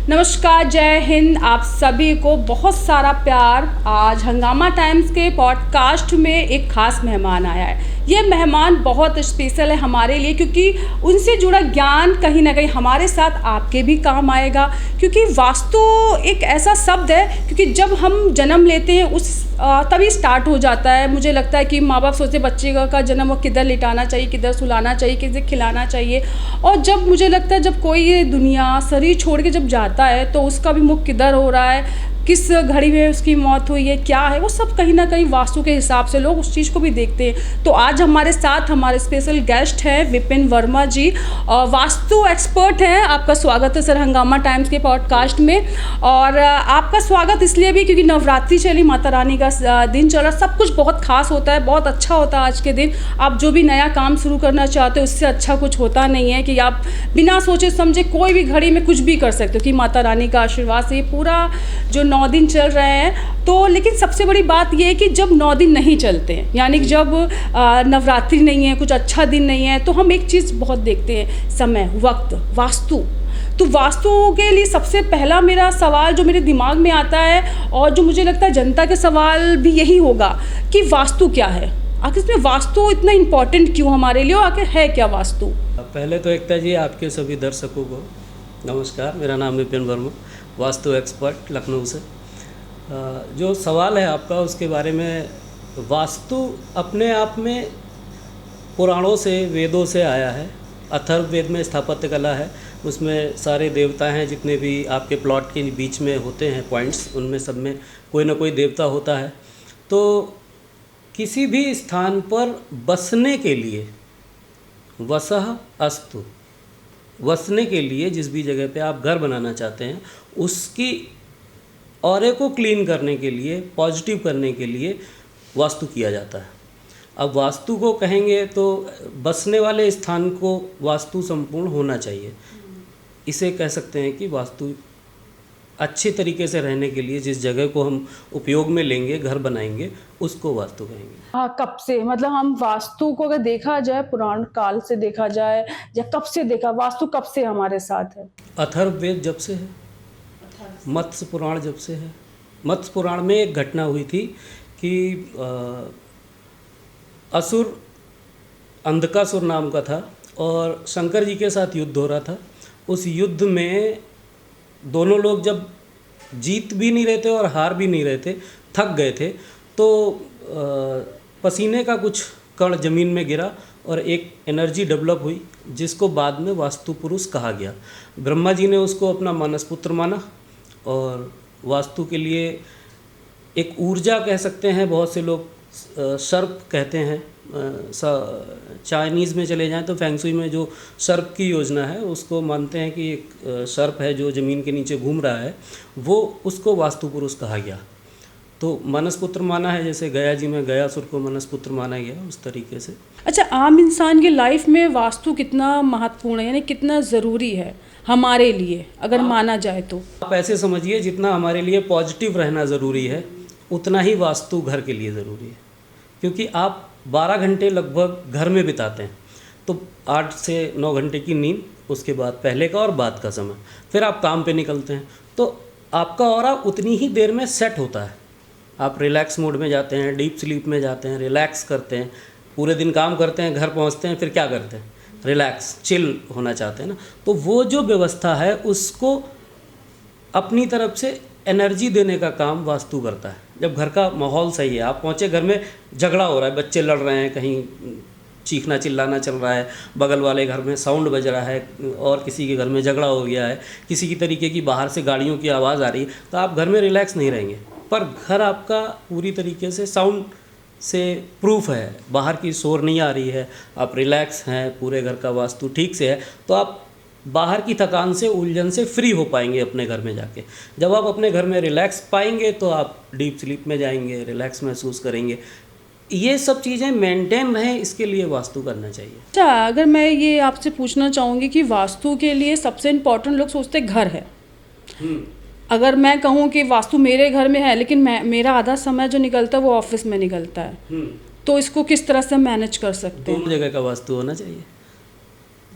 नमस्कार, जय हिंद। आप सभी को बहुत सारा प्यार। आज हंगामा टाइम्स के पॉडकास्ट में एक ख़ास मेहमान आया है। ये मेहमान बहुत स्पेशल है हमारे लिए, क्योंकि उनसे जुड़ा ज्ञान कहीं ना कहीं हमारे साथ आपके भी काम आएगा। क्योंकि वास्तु एक ऐसा शब्द है, क्योंकि जब हम जन्म लेते हैं उस तभी स्टार्ट हो जाता है। मुझे लगता है कि माँ बाप सोचते बच्चे का जन्म वो किधर लिटाना चाहिए, किधर सुलाना चाहिए, किसे खिलाना चाहिए। और जब मुझे लगता है जब कोई ये दुनिया शरीर छोड़ के जब जाता है तो उसका भी मुख किधर हो रहा है, किस घड़ी में उसकी मौत हुई है, क्या है, वो सब कहीं ना कहीं वास्तु के हिसाब से लोग उस चीज़ को भी देखते हैं। तो आज हमारे साथ हमारे स्पेशल गेस्ट हैं विपिन वर्मा जी, वास्तु एक्सपर्ट हैं। आपका स्वागत है सर हंगामा टाइम्स के पॉडकास्ट में। और आपका स्वागत इसलिए भी क्योंकि नवरात्रि चली, माता रानी का दिन चला, सब कुछ बहुत खास होता है, बहुत अच्छा होता है आज के दिन। आप जो भी नया काम शुरू करना चाहते हो उससे अच्छा कुछ होता नहीं है कि आप बिना सोचे समझे कोई भी घड़ी में कुछ भी कर सकते हो, कि माता रानी का आशीर्वाद से ये पूरा जो 9 दिन चल रहे हैं। तो लेकिन सबसे बड़ी बात ये है कि जब 9 दिन नहीं चलते हैं, यानी कि जब नवरात्रि नहीं है, कुछ अच्छा दिन नहीं है, तो हम एक चीज़ बहुत देखते हैं, समय, वक्त, वास्तु। तो वास्तु के लिए सबसे पहला मेरा सवाल जो मेरे दिमाग में आता है, और जो मुझे लगता है जनता के सवाल भी यही होगा कि वास्तु क्या है, आखिर इसमें वास्तु इतना इम्पोर्टेंट क्यों हमारे लिए, और आखिर है क्या वास्तु। पहले तो एकता जी, आपके सभी दर्शकों को नमस्कार। मेरा नाम विपिन वर्मा, वास्तु एक्सपर्ट, लखनऊ से। जो सवाल है आपका उसके बारे में, वास्तु अपने आप में पुराणों से, वेदों से आया है। अथर्ववेद में स्थापत्य कला है, उसमें सारे देवता हैं, जितने भी आपके प्लॉट के बीच में होते हैं पॉइंट्स, उनमें सब में कोई ना कोई देवता होता है। तो किसी भी स्थान पर बसने के लिए, वसह अस्तु, वसने के लिए जिस भी जगह पे आप घर बनाना चाहते हैं उसकी ऑरे को क्लीन करने के लिए, पॉजिटिव करने के लिए वास्तु किया जाता है। अब वास्तु को कहेंगे तो बसने वाले स्थान को वास्तु संपूर्ण होना चाहिए। इसे कह सकते हैं कि वास्तु अच्छे तरीके से रहने के लिए जिस जगह को हम उपयोग में लेंगे, घर बनाएंगे, उसको वास्तु कहेंगे। हाँ, कब से, मतलब हम वास्तु को अगर देखा जाए, पुराण काल से देखा जाए या कब से देखा, वास्तु कब से हमारे साथ है? अथर्ववेद जब से है, मत्स्य पुराण जब से है। मत्स्य पुराण में एक घटना हुई थी कि असुर, अंधकासुर नाम का था, और शंकर जी के साथ युद्ध हो रहा था। उस युद्ध में दोनों लोग जब जीत भी नहीं रहे थे और हार भी नहीं रहे थे, थक गए थे, तो पसीने का कुछ कण ज़मीन में गिरा और एक एनर्जी डेवलप हुई, जिसको बाद में वास्तु पुरुष कहा गया। ब्रह्मा जी ने उसको अपना मानसपुत्र माना, और वास्तु के लिए एक ऊर्जा कह सकते हैं, बहुत से लोग सर्प कहते हैं। चाइनीज़ में चले जाएं तो फेंगशुई में जो सर्प की योजना है उसको मानते हैं कि एक सर्प है जो ज़मीन के नीचे घूम रहा है, वो उसको वास्तु पुरुष कहा गया। तो मानसपुत्र माना है, जैसे गया जी में गयासुर को मानसपुत्र माना गया, उस तरीके से। अच्छा, आम इंसान की लाइफ में वास्तु कितना महत्वपूर्ण है, यानी कितना ज़रूरी है हमारे लिए अगर माना जाए तो? आप ऐसे समझिए, जितना हमारे लिए पॉजिटिव रहना ज़रूरी है उतना ही वास्तु घर के लिए ज़रूरी है। क्योंकि आप 12 घंटे लगभग घर में बिताते हैं, तो 8 से 9 घंटे की नींद, उसके बाद पहले का और बाद का समय, फिर आप काम पे निकलते हैं, तो आपका ऑरा उतनी ही देर में सेट होता है। आप रिलैक्स मोड में जाते हैं, डीप स्लीप में जाते हैं, रिलैक्स करते हैं, पूरे दिन काम करते हैं, घर पहुंचते हैं, फिर क्या करते हैं, रिलैक्स, चिल होना चाहते हैं ना। तो वो जो व्यवस्था है उसको अपनी तरफ से एनर्जी देने का काम वास्तु करता है। जब घर का माहौल सही है, आप पहुँचे, घर में झगड़ा हो रहा है, बच्चे लड़ रहे हैं, कहीं चीखना चिल्लाना चल रहा है, बगल वाले घर में साउंड बज रहा है, और किसी के घर में झगड़ा हो गया है, किसी की तरीके की बाहर से गाड़ियों की आवाज़ आ रही है, तो आप घर में रिलैक्स नहीं रहेंगे। पर घर आपका पूरी तरीके से साउंड से प्रूफ है, बाहर की शोर नहीं आ रही है, आप रिलैक्स हैं, पूरे घर का वास्तु ठीक से है, तो आप बाहर की थकान से, उलझन से फ्री हो पाएंगे अपने घर में जाके। जब आप अपने घर में रिलैक्स पाएंगे तो आप डीप स्लीप में जाएंगे, रिलैक्स महसूस करेंगे। ये सब चीज़ें मेंटेन रहें, इसके लिए वास्तु करना चाहिए। अच्छा, अगर मैं ये आपसे पूछना चाहूँगी कि वास्तु के लिए सबसे इम्पोर्टेंट लोग सोचते घर है। अगर मैं कहूँ कि वास्तु मेरे घर में है, लेकिन मेरा आधा समय जो निकलता है वो ऑफिस में निकलता है, तो इसको किस तरह से मैनेज कर सकते हैं? दोनों जगह का वास्तु होना चाहिए।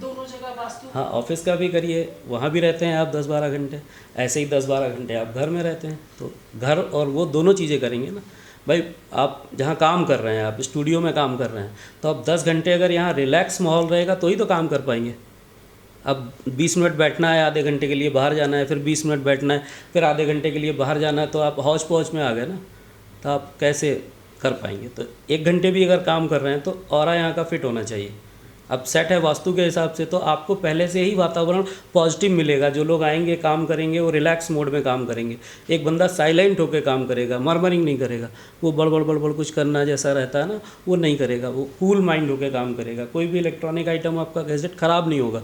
दोनों जगह वास्तु। हाँ, ऑफिस का भी करिए, वहाँ भी रहते हैं आप 10-12 घंटे, ऐसे ही 10-12 घंटे आप घर में रहते हैं, तो घर और वो दोनों चीज़ें करेंगे ना भाई। आप जहाँ काम कर रहे हैं, आप स्टूडियो में काम कर रहे हैं, तो आप 10 घंटे अगर यहाँ रिलैक्स माहौल रहेगा तो ही तो काम कर पाएंगे। अब 20 मिनट बैठना है, आधे घंटे के लिए बाहर जाना है, फिर 20 मिनट बैठना है, फिर आधे घंटे के लिए बाहर जाना है, तो आप हौच पौच में आ गए ना, तो आप कैसे कर पाएंगे। तो 1 घंटे भी अगर काम कर रहे हैं तो ऑरा यहाँ का फिट होना चाहिए। अब सेट है वास्तु के हिसाब से, तो आपको पहले से ही वातावरण पॉजिटिव मिलेगा। जो लोग आएंगे काम करेंगे वो रिलैक्स मोड में काम करेंगे। एक बंदा साइलेंट होकर काम करेगा, मरमरिंग नहीं करेगा, वो बड़बड़ कुछ करना जैसा रहता है ना, वो नहीं करेगा, वो कूल माइंड होकर काम करेगा। कोई भी इलेक्ट्रॉनिक आइटम आपका गैजेट ख़राब नहीं होगा।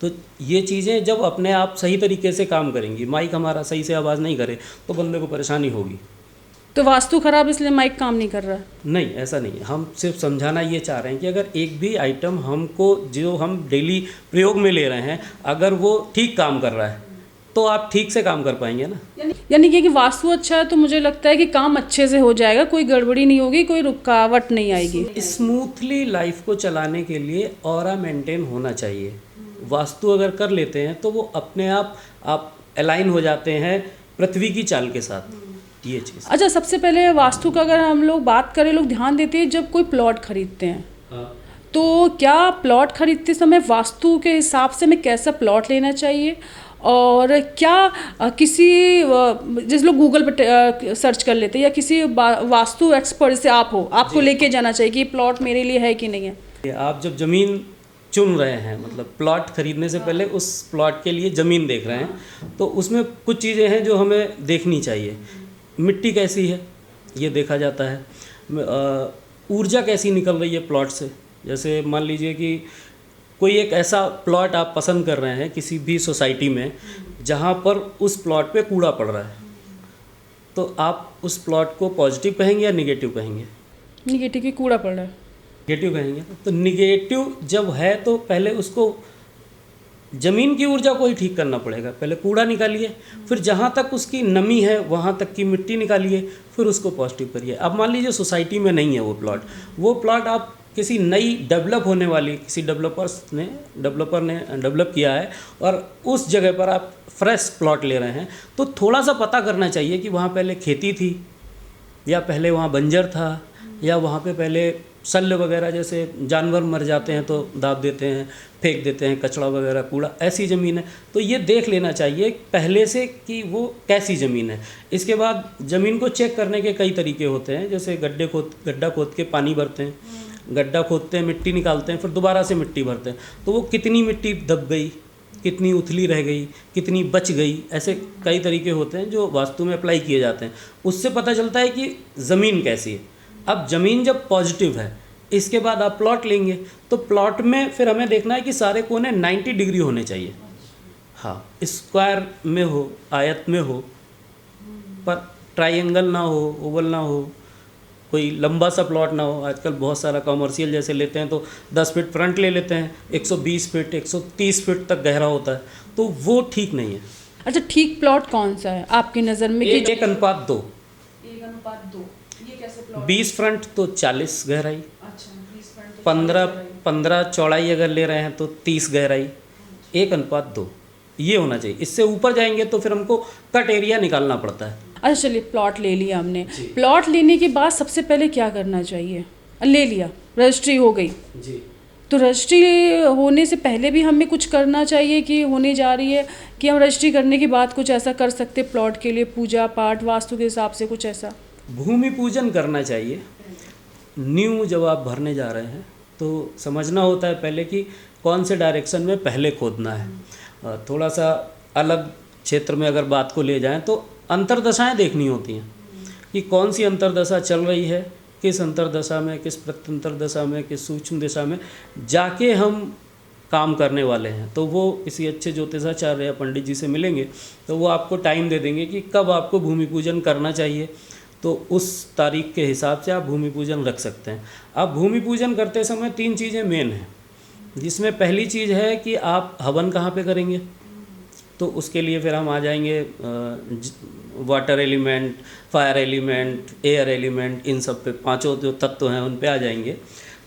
तो ये चीज़ें जब अपने आप सही तरीके से काम करेंगी, माइक हमारा सही से आवाज़ नहीं करे तो बंदे को परेशानी होगी। तो वास्तु खराब इसलिए माइक काम नहीं कर रहा है? नहीं, ऐसा नहीं है। हम सिर्फ समझाना ये चाह रहे हैं कि अगर एक भी आइटम हमको जो हम डेली प्रयोग में ले रहे हैं, अगर वो ठीक काम कर रहा है तो आप ठीक से काम कर पाएंगे ना। यानी कि वास्तु अच्छा है तो मुझे लगता है कि काम अच्छे से हो जाएगा, कोई गड़बड़ी नहीं होगी, कोई रुकावट नहीं आएगी। स्मूथली लाइफ को चलाने के लिए ऑरा मेंटेन होना चाहिए। वास्तु अगर कर लेते हैं तो वो अपने आप अलाइन हो जाते हैं पृथ्वी की चाल के साथ, ये चीज़। अच्छा, सबसे पहले वास्तु का अगर हम लोग बात करें, लोग ध्यान देते हैं जब कोई प्लॉट खरीदते हैं। हाँ। तो क्या प्लॉट खरीदते समय वास्तु के हिसाब से हमें कैसा प्लॉट लेना चाहिए, और क्या किसी जिस लोग गूगल पर सर्च कर लेते हैं, या किसी वास्तु एक्सपर्ट से आपको लेके जाना चाहिए कि ये प्लॉट मेरे लिए है कि नहीं है? आप जब ज़मीन चुन रहे हैं, मतलब प्लॉट खरीदने से पहले उस प्लॉट के लिए ज़मीन देख रहे हैं, तो उसमें कुछ चीज़ें हैं जो हमें देखनी चाहिए। मिट्टी कैसी है ये देखा जाता है, ऊर्जा कैसी निकल रही है प्लॉट से। जैसे मान लीजिए कि कोई एक ऐसा प्लॉट आप पसंद कर रहे हैं किसी भी सोसाइटी में जहाँ पर उस प्लॉट पे कूड़ा पड़ रहा है, तो आप उस प्लॉट को पॉजिटिव कहेंगे या निगेटिव कहेंगे? निगेटिव की कूड़ा पड़ रहा है, निगेटिव कहेंगे। तो निगेटिव जब है तो पहले उसको ज़मीन की ऊर्जा को ही ठीक करना पड़ेगा। पहले कूड़ा निकालिए, फिर जहाँ तक उसकी नमी है वहाँ तक की मिट्टी निकालिए, फिर उसको पॉजिटिव करिए। अब मान लीजिए सोसाइटी में नहीं है वो प्लॉट आप किसी नई डेवलप होने वाली किसी डेवलपर ने डेवलप किया है और उस जगह पर आप फ्रेश प्लॉट ले रहे हैं, तो थोड़ा सा पता करना चाहिए कि वहाँ पहले खेती थी, या पहले वहाँ बंजर था, या वहाँ पे पहले शल्य वगैरह जैसे जानवर मर जाते हैं तो दाब देते हैं, फेंक देते हैं कचड़ा वगैरह कूड़ा, ऐसी ज़मीन है। तो ये देख लेना चाहिए पहले से कि वो कैसी ज़मीन है। इसके बाद ज़मीन को चेक करने के कई तरीके होते हैं, जैसे गड्ढा खोद के पानी भरते हैं, गड्ढा खोदते हैं, मिट्टी निकालते हैं, फिर दोबारा से मिट्टी भरते हैं, तो वो कितनी मिट्टी दब गई, कितनी उथली रह गई, कितनी बच गई, ऐसे कई तरीके होते हैं जो वास्तु में अप्लाई किए जाते हैं। उससे पता चलता है कि ज़मीन कैसी है। अब ज़मीन जब पॉजिटिव है, इसके बाद आप प्लॉट लेंगे, तो प्लॉट में फिर हमें देखना है कि सारे कोने 90 डिग्री होने चाहिए। हाँ, स्क्वायर में हो, आयत में हो, पर ट्रायंगल ना हो, ओवल ना हो, कोई लंबा सा प्लॉट ना हो। आजकल बहुत सारा कॉमर्शियल जैसे लेते हैं तो 10 फीट फ्रंट ले लेते हैं, 120 फीट 130 फीट तक गहरा होता है, तो वो ठीक नहीं है। अच्छा, ठीक प्लॉट कौन सा है आपकी नज़र में? 1:2। 1:2। ये कैसे प्लॉट? 20 फ्रंट तो 40 गहराई, अच्छा, 20 फ्रंट तो 15 चौड़ाई अगर ले रहे हैं तो 30 गहराई, 1:2 ये होना चाहिए। इससे ऊपर जाएंगे तो फिर हमको कट एरिया निकालना पड़ता है। अच्छा, चलिए प्लॉट ले लिया हमने। प्लॉट लेने के बाद सबसे पहले क्या करना चाहिए? ले लिया, रजिस्ट्री हो गई जी। तो रजिस्ट्री होने से पहले भी हमें कुछ करना चाहिए कि होने जा रही है, कि हम रजिस्ट्री करने के बाद कुछ ऐसा कर सकते प्लॉट के लिए, पूजा पाठ वास्तु के हिसाब से कुछ ऐसा? भूमि पूजन करना चाहिए। न्यू जब आप भरने जा रहे हैं तो समझना होता है पहले कि कौन से डायरेक्शन में पहले खोदना है। थोड़ा सा अलग क्षेत्र में अगर बात को ले जाएं तो अंतर्दशाएं देखनी होती हैं कि कौन सी अंतर्दशा चल रही है, किस अंतर्दशा में, किस प्रत्यंतर दशा में, किस सूक्ष्म दिशा में जाके हम काम करने वाले हैं। तो वो किसी अच्छे ज्योतिषाचार्य या पंडित जी से मिलेंगे तो वो आपको टाइम दे देंगे कि कब आपको भूमि पूजन करना चाहिए, तो उस तारीख के हिसाब से आप भूमि पूजन रख सकते हैं। अब भूमि पूजन करते समय 3 चीज़ें मेन हैं, जिसमें पहली चीज़ है कि आप हवन कहाँ पे करेंगे। तो उसके लिए फिर हम आ जाएंगे water element, fire element, air element, इन सब पे 5 जो तत्व हैं उन पे आ जाएंगे।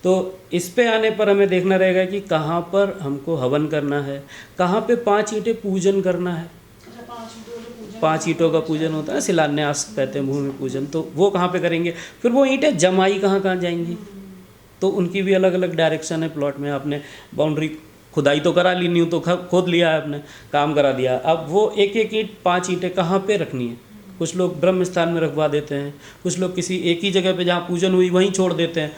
तो इस पे आने पर हमें देखना रहेगा कि कहाँ पर हमको हवन करना है, कहाँ पे 5 ईंटें पूजन करना है। 5 ईंटों का पूजन होता है, शिलान्यास कहते हैं, भूमि पूजन, तो वो कहाँ पे करेंगे। फिर वो ईंटें जमाई कहाँ कहाँ जाएंगी, तो उनकी भी अलग अलग डायरेक्शन है। प्लॉट में आपने बाउंड्री खुदाई तो करा ली, न्यू तो खोद लिया है, आपने काम करा दिया, अब वो एक एक ईंट 5 ईंटें कहाँ पे रखनी है। कुछ लोग ब्रह्म स्थान में रखवा देते हैं, कुछ लोग किसी एक ही जगह पे जहाँ पूजन हुई वहीं छोड़ देते हैं।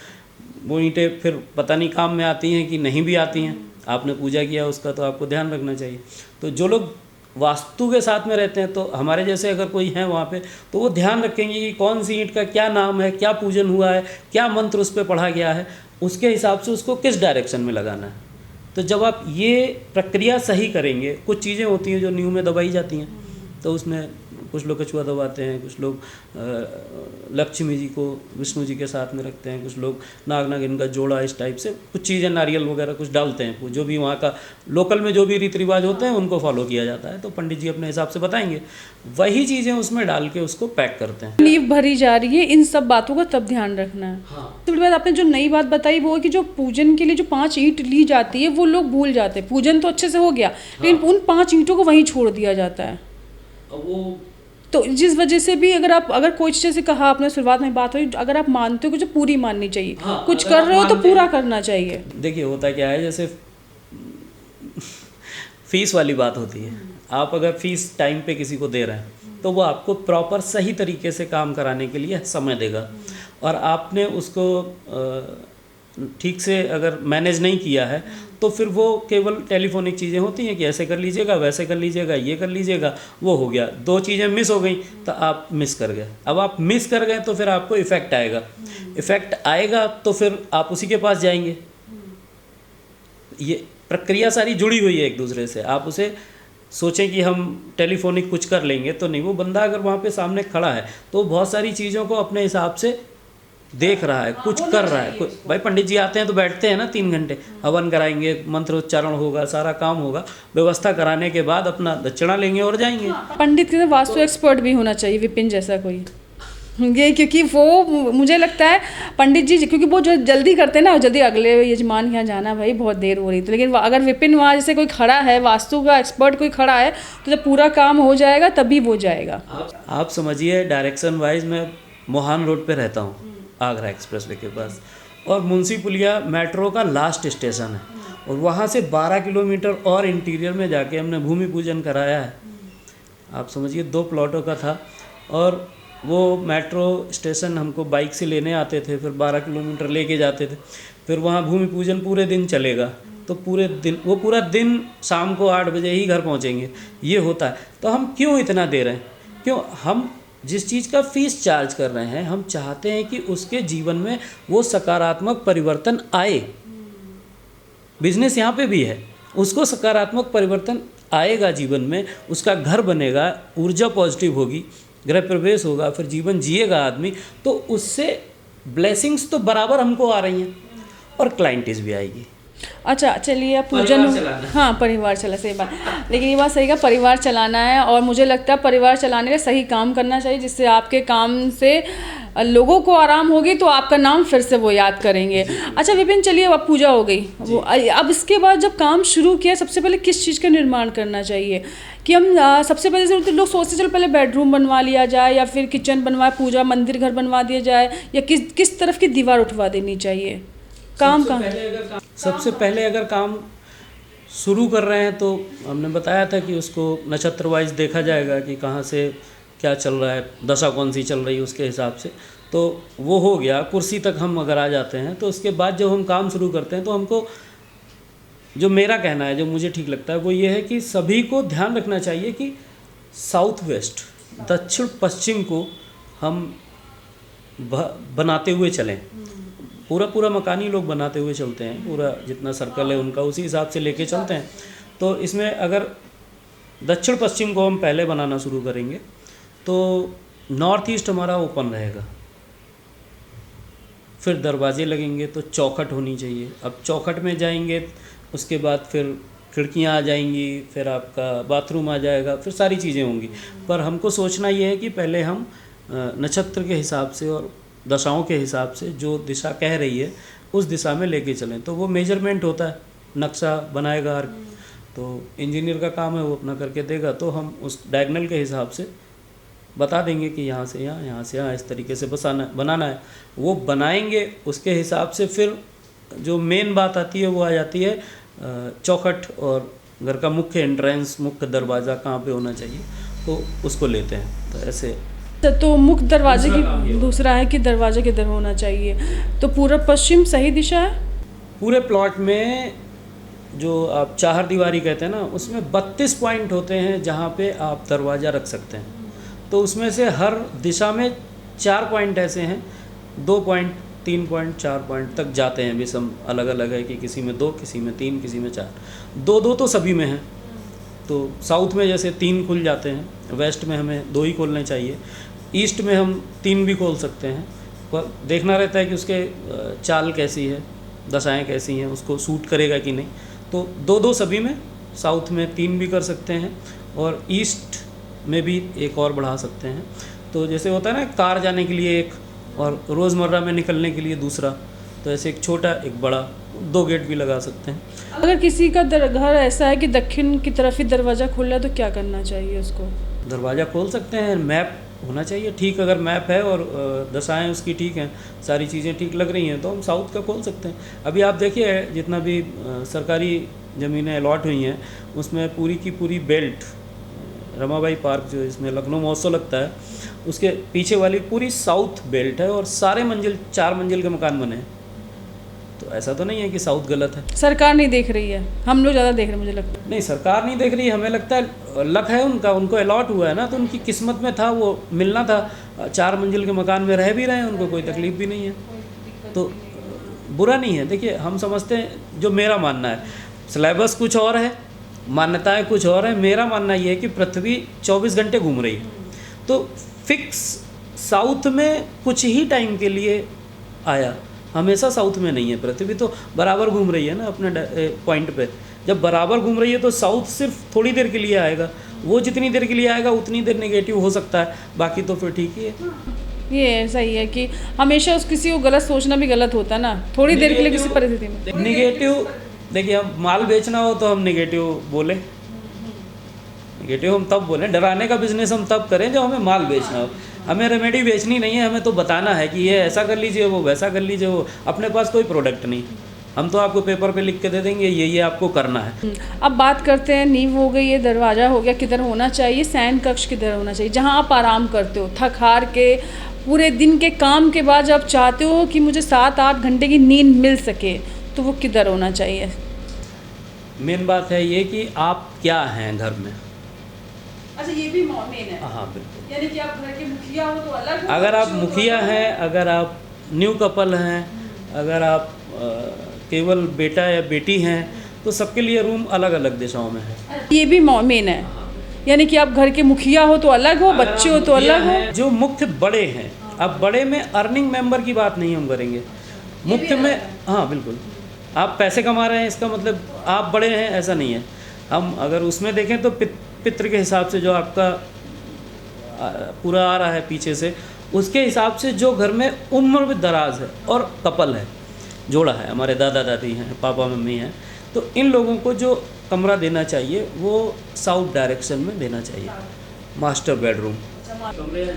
वो ईंटें फिर पता नहीं काम में आती हैं कि नहीं भी आती हैं, आपने पूजा किया उसका तो आपको ध्यान रखना चाहिए। तो जो लोग वास्तु के साथ में रहते हैं, तो हमारे जैसे अगर कोई है वहाँ पे, तो वो ध्यान रखेंगे कि कौन सी ईंट का क्या नाम है, क्या पूजन हुआ है, क्या मंत्र उस पर पढ़ा गया है, उसके हिसाब से उसको किस डायरेक्शन में लगाना है। तो जब आप ये प्रक्रिया सही करेंगे, कुछ चीज़ें होती हैं जो न्यू में दबाई जाती हैं, तो उसमें कुछ लोग कछुआ दबाते हैं, कुछ लोग लक्ष्मी जी को विष्णु जी के साथ में रखते हैं, कुछ लोग नाग नागिन का जोड़ा, इस टाइप से कुछ चीज़ें, नारियल वगैरह कुछ डालते हैं। जो भी वहाँ का लोकल में जो भी रीति रिवाज होते हैं उनको फॉलो किया जाता है। तो पंडित जी अपने हिसाब से बताएंगे, वही चीज़ें उसमें डाल के उसको पैक करते हैं। नींव भरी जा रही है, इन सब बातों का तब ध्यान रखना है। हाँ। तो बाद आपने जो नई बात बताई वो है कि जो पूजन के लिए जो 5 ईंट ली जाती है वो लोग भूल जाते हैं। पूजन तो अच्छे से हो गया, लेकिन उन 5 ईंटों को वहीं छोड़ दिया जाता है। वो तो जिस वजह से भी अगर कोई, जैसे कहा आपने शुरुआत में बात हुई, अगर आप मानते हो कि जो पूरी माननी चाहिए। हाँ, कुछ कर रहे हो तो पूरा करना चाहिए। देखिए होता क्या है, जैसे फीस वाली बात होती है, आप अगर फीस टाइम पे किसी को दे रहे हैं तो वो आपको प्रॉपर सही तरीके से काम कराने के लिए समय देगा, और आपने उसको ठीक से अगर मैनेज नहीं किया है तो फिर वो केवल टेलीफोनिक चीज़ें होती हैं कि ऐसे कर लीजिएगा, वैसे कर लीजिएगा, ये कर लीजिएगा, वो हो गया, 2 चीज़ें मिस हो गई तो आप मिस कर गए। अब आप मिस कर गए तो फिर आपको इफ़ेक्ट आएगा, इफ़ेक्ट आएगा तो फिर आप उसी के पास जाएंगे। ये प्रक्रिया सारी जुड़ी हुई है एक दूसरे से। आप उसे सोचें कि हम टेलीफोनिक कुछ कर लेंगे तो नहीं, वो बंदा अगर वहाँ पे सामने खड़ा है तो बहुत सारी चीज़ों को अपने हिसाब से देख रहा है, कुछ कर रहा है। भाई पंडित जी आते हैं तो बैठते हैं ना 3 घंटे, हवन कराएंगे, मंत्रोच्चारण होगा, सारा काम होगा, व्यवस्था कराने के बाद अपना दक्षिणा लेंगे और जाएंगे। पंडित के वास्तु एक्सपर्ट भी होना चाहिए, विपिन जैसा कोई, ये क्योंकि वो मुझे लगता है पंडित जी, क्योंकि वो जो जल्दी करते हैं ना, जल्दी अगले यजमान के यहाँ जाना, भाई बहुत देर हो रही थी, लेकिन अगर विपिन वहाँ जैसे कोई खड़ा है, वास्तु का एक्सपर्ट कोई खड़ा है, तो जब पूरा काम हो जाएगा तभी वो जाएगा। आप समझिए डायरेक्शन वाइज मैं मोहान रोड पे रहता हूँ, आगरा एक्सप्रेस वे के पास, और मुंशी पुलिया मेट्रो का लास्ट स्टेशन है, और वहाँ से 12 किलोमीटर और इंटीरियर में जाके हमने भूमि पूजन कराया है। आप समझिए 2 प्लॉटों का था, और वो मेट्रो स्टेशन हमको बाइक से लेने आते थे, फिर 12 किलोमीटर लेके जाते थे, फिर वहाँ भूमि पूजन पूरे दिन चलेगा, तो पूरा दिन शाम को 8 बजे ही घर पहुँचेंगे, ये होता है। तो हम क्यों इतना दे रहे हैं, क्यों हम जिस चीज़ का फीस चार्ज कर रहे हैं, हम चाहते हैं कि उसके जीवन में वो सकारात्मक परिवर्तन आए। बिजनेस यहाँ पे भी है, उसको सकारात्मक परिवर्तन आएगा जीवन में, उसका घर बनेगा, ऊर्जा पॉजिटिव होगी, गृह प्रवेश होगा, फिर जीवन जिएगा आदमी, तो उससे ब्लेसिंग्स तो बराबर हमको आ रही हैं और क्लाइंटेज भी आएगी। अच्छा चलिए, अब पूजन, हाँ परिवार चला, सही बात, लेकिन ये बात सही का परिवार चलाना है, और मुझे लगता है परिवार चलाने का सही काम करना चाहिए, जिससे आपके काम से लोगों को आराम होगी, तो आपका नाम फिर से वो याद करेंगे। अच्छा विपिन, चलिए अब पूजा हो गई, वो अब इसके बाद जब काम शुरू किया, सबसे पहले किस चीज़ का निर्माण करना चाहिए, कि हम सबसे पहले से लोग सोचते चलो पहले बेडरूम बनवा लिया जाए, या फिर किचन बनवा, पूजा मंदिर घर बनवा दिया जाए, या किस तरफ की दीवार उठवा देनी चाहिए, सबसे पहले अगर काम शुरू कर रहे हैं तो हमने बताया था कि उसको नक्षत्र वाइज देखा जाएगा कि कहाँ से क्या चल रहा है, दशा कौन सी चल रही है, उसके हिसाब से तो वो हो गया। कुर्सी तक हम अगर आ जाते हैं तो उसके बाद जब हम काम शुरू करते हैं, तो हमको जो मेरा कहना है, जो मुझे ठीक लगता है, वो ये है कि सभी को ध्यान रखना चाहिए कि साउथ वेस्ट, दक्षिण पश्चिम को हम बनाते हुए चलें। पूरा मकानी लोग बनाते हुए चलते हैं, पूरा जितना सर्कल है उनका उसी हिसाब से लेके चलते हैं। तो इसमें अगर दक्षिण पश्चिम को हम पहले बनाना शुरू करेंगे तो नॉर्थ ईस्ट हमारा ओपन रहेगा, फिर दरवाजे लगेंगे तो चौखट होनी चाहिए। अब चौखट में जाएंगे, उसके बाद फिर खिड़कियाँ आ जाएंगी, फिर आपका बाथरूम आ जाएगा, फिर सारी चीज़ें होंगी। पर हमको सोचना ये है कि पहले हम नक्षत्र के हिसाब से और दशाओं के हिसाब से जो दिशा कह रही है उस दिशा में लेके चलें। तो वो मेजरमेंट होता है, नक्शा बनाएगा, तो इंजीनियर का काम है वो अपना करके देगा, तो हम उस डायगोनल के हिसाब से बता देंगे कि यहाँ से यहाँ, यहाँ से यहाँ, इस तरीके से बनाना है। वो बनाएंगे, उसके हिसाब से फिर जो मेन बात आती है वो आ जाती है चौखट और घर का मुख्य एंट्रेंस, मुख्य दरवाज़ा कहाँ पे होना चाहिए, तो उसको लेते हैं। तो ऐसे तो मुख्य दरवाजे की दूसरा है कि दरवाजे किधर होना चाहिए, तो पूर्व पश्चिम सही दिशा है। पूरे प्लॉट में जो आप चार दीवारी कहते हैं ना, उसमें 32 पॉइंट होते हैं जहाँ पे आप दरवाज़ा रख सकते हैं। तो उसमें से हर दिशा में 4 पॉइंट ऐसे हैं, 2 पॉइंट, 3 पॉइंट, 4 पॉइंट तक जाते हैं। भी सब अलग अलग है कि किसी में 2, किसी में 3, किसी में 4, 2-2 तो सभी में है। तो साउथ में जैसे 3 खुल जाते हैं, वेस्ट में हमें 2 ही खोलने चाहिए, ईस्ट में हम 3 भी खोल सकते हैं। पर देखना रहता है कि उसके चाल कैसी है, दशाएं कैसी हैं, उसको सूट करेगा कि नहीं। तो 2-2 सभी में, साउथ में 3 भी कर सकते हैं और ईस्ट में भी एक और बढ़ा सकते हैं। तो जैसे होता है ना, कार जाने के लिए एक और रोज़मर्रा में निकलने के लिए दूसरा, तो ऐसे एक छोटा एक बड़ा, 2 गेट भी लगा सकते हैं। अगर किसी का घर ऐसा है कि दक्षिण की तरफ ही दरवाज़ा खुल रहा है तो क्या करना चाहिए उसको? दरवाज़ा खोल सकते हैं, मैप होना चाहिए ठीक। अगर मैप है और दशाएं उसकी ठीक हैं, सारी चीज़ें ठीक लग रही हैं, तो हम साउथ का खोल सकते हैं। अभी आप देखिए जितना भी सरकारी ज़मीनें अलॉट हुई हैं, उसमें पूरी की पूरी बेल्ट, रमाबाई पार्क जो इसमें लखनऊ महोत्सव लगता है, उसके पीछे वाली पूरी साउथ बेल्ट है और सारे 4 मंजिल के मकान बने हैं। तो ऐसा तो नहीं है कि साउथ गलत है। सरकार नहीं देख रही है, हम लोग ज़्यादा देख रहे हैं, मुझे लगता है। नहीं, सरकार नहीं देख रही, हमें लगता है लक है उनका, उनको अलॉट हुआ है ना, तो उनकी किस्मत में था, वो मिलना था। 4 मंजिल के मकान में रह भी रहे हैं, उनको कोई तकलीफ भी नहीं है, तो बुरा नहीं है। देखिए, हम समझते हैं, जो मेरा मानना है, सिलेबस कुछ और है, मान्यताएं कुछ और है। मेरा मानना ये है कि पृथ्वी 24 घंटे घूम रही है, तो फिक्स साउथ में कुछ ही टाइम के लिए आया, हमेशा साउथ में नहीं है। पृथ्वी तो बराबर घूम रही है ना अपने पॉइंट पे। जब बराबर घूम रही है तो साउथ सिर्फ थोड़ी देर के लिए आएगा, वो जितनी देर के लिए आएगा उतनी देर नेगेटिव हो सकता है, बाकी तो फिर ठीक ही है। ये सही है कि हमेशा किसी को गलत सोचना भी गलत होता है ना, थोड़ी देर के लिए किसी परिस्थिति में। नेगेटिव, देखिए, हम माल बेचना हो तो हम नेगेटिव बोले, नेगेटिव हम तब बोलें। डराने का बिजनेस हम तब करें जब हमें माल बेचना हो। हमें रेमेडी बेचनी नहीं है, हमें तो बताना है कि ये ऐसा कर लीजिए, वो वैसा कर लीजिए। वो अपने पास कोई प्रोडक्ट नहीं, हम तो आपको पेपर पे लिख के दे देंगे, ये आपको करना है। अब बात करते हैं, नींव हो गई, ये दरवाज़ा हो गया, किधर होना चाहिए? शयन कक्ष किधर होना चाहिए, जहाँ आप आराम करते हो, थक हार के पूरे दिन के काम के बाद जब चाहते हो कि मुझे 7-8 घंटे की नींद मिल सके, तो वो किधर होना चाहिए? मेन बात है ये कि आप क्या हैं घर में। अच्छा, ये भी मेन है। हाँ, बिल्कुल। यानी कि आप घर के मुखिया हो तो अलग हो, अगर आप मुखिया हैं, अगर आप न्यू कपल हैं, अगर आप केवल बेटा या बेटी हैं, तो सबके लिए रूम अलग अलग दिशाओं में है। ये भी मेन है, यानी कि आप घर के मुखिया हो तो अलग हो, बच्चे हो तो अलग हो। जो मुख्य बड़े हैं, अब बड़े में अर्निंग मेंबर की बात नहीं हम करेंगे, मुख्य में, हाँ बिल्कुल, आप पैसे कमा रहे हैं इसका मतलब आप बड़े हैं ऐसा नहीं है। हम अगर उसमें देखें तो पितृ के हिसाब से जो आपका पूरा आ रहा है पीछे से, उसके हिसाब से जो घर में उम्र दराज है और कपल है, जोड़ा है, हमारे दादा दादी हैं, पापा मम्मी हैं, तो इन लोगों को जो कमरा देना चाहिए वो साउथ डायरेक्शन में देना चाहिए, मास्टर बेडरूम।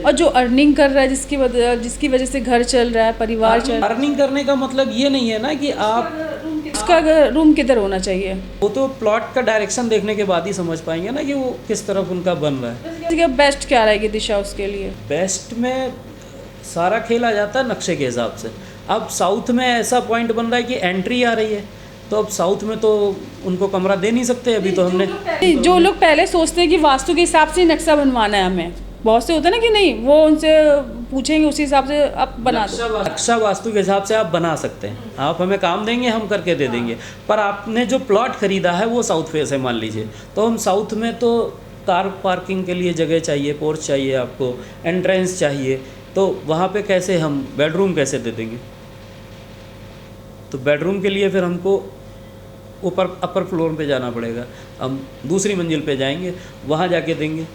और जो अर्निंग कर रहा है, जिसकी वजह से घर चल रहा है, परिवार चल रहा है, अर्निंग करने का मतलब ये नहीं है ना कि आप, उसका रूम किधर होना चाहिए? वो तो प्लॉट का डायरेक्शन देखने के बाद ही समझ पाएंगे ना कि वो किस तरफ उनका बन रहा है। बेस्ट क्या रहेगी दिशा उसके लिए? बेस्ट में सारा खेल आ जाता है नक्शे के हिसाब से। अब साउथ में ऐसा पॉइंट बन रहा है कि एंट्री आ रही है, तो अब साउथ में तो उनको कमरा दे नहीं सकते। अभी तो हमने, जो लोग पहले सोचते हैं कि वास्तु के हिसाब से नक्शा बनवाना है हमें, बहुत से होते हैं ना कि नहीं, वो उनसे पूछेंगे उसी हिसाब से आप बना दो। नक्शा वास्तु के हिसाब से आप बना सकते हैं, आप हमें काम देंगे, हम करके दे देंगे। पर आपने जो प्लॉट खरीदा है वो साउथ फेस है मान लीजिए, तो हम साउथ में तो कार पार्किंग के लिए जगह चाहिए, पोर्च चाहिए, आपको एंट्रेंस चाहिए, तो वहाँ पे कैसे हम बेडरूम कैसे दे देंगे? तो बेडरूम के लिए फिर हमको अपर फ्लोर पे जाना पड़ेगा, हम दूसरी मंजिल पे जाएंगे, वहाँ जाके देंगे।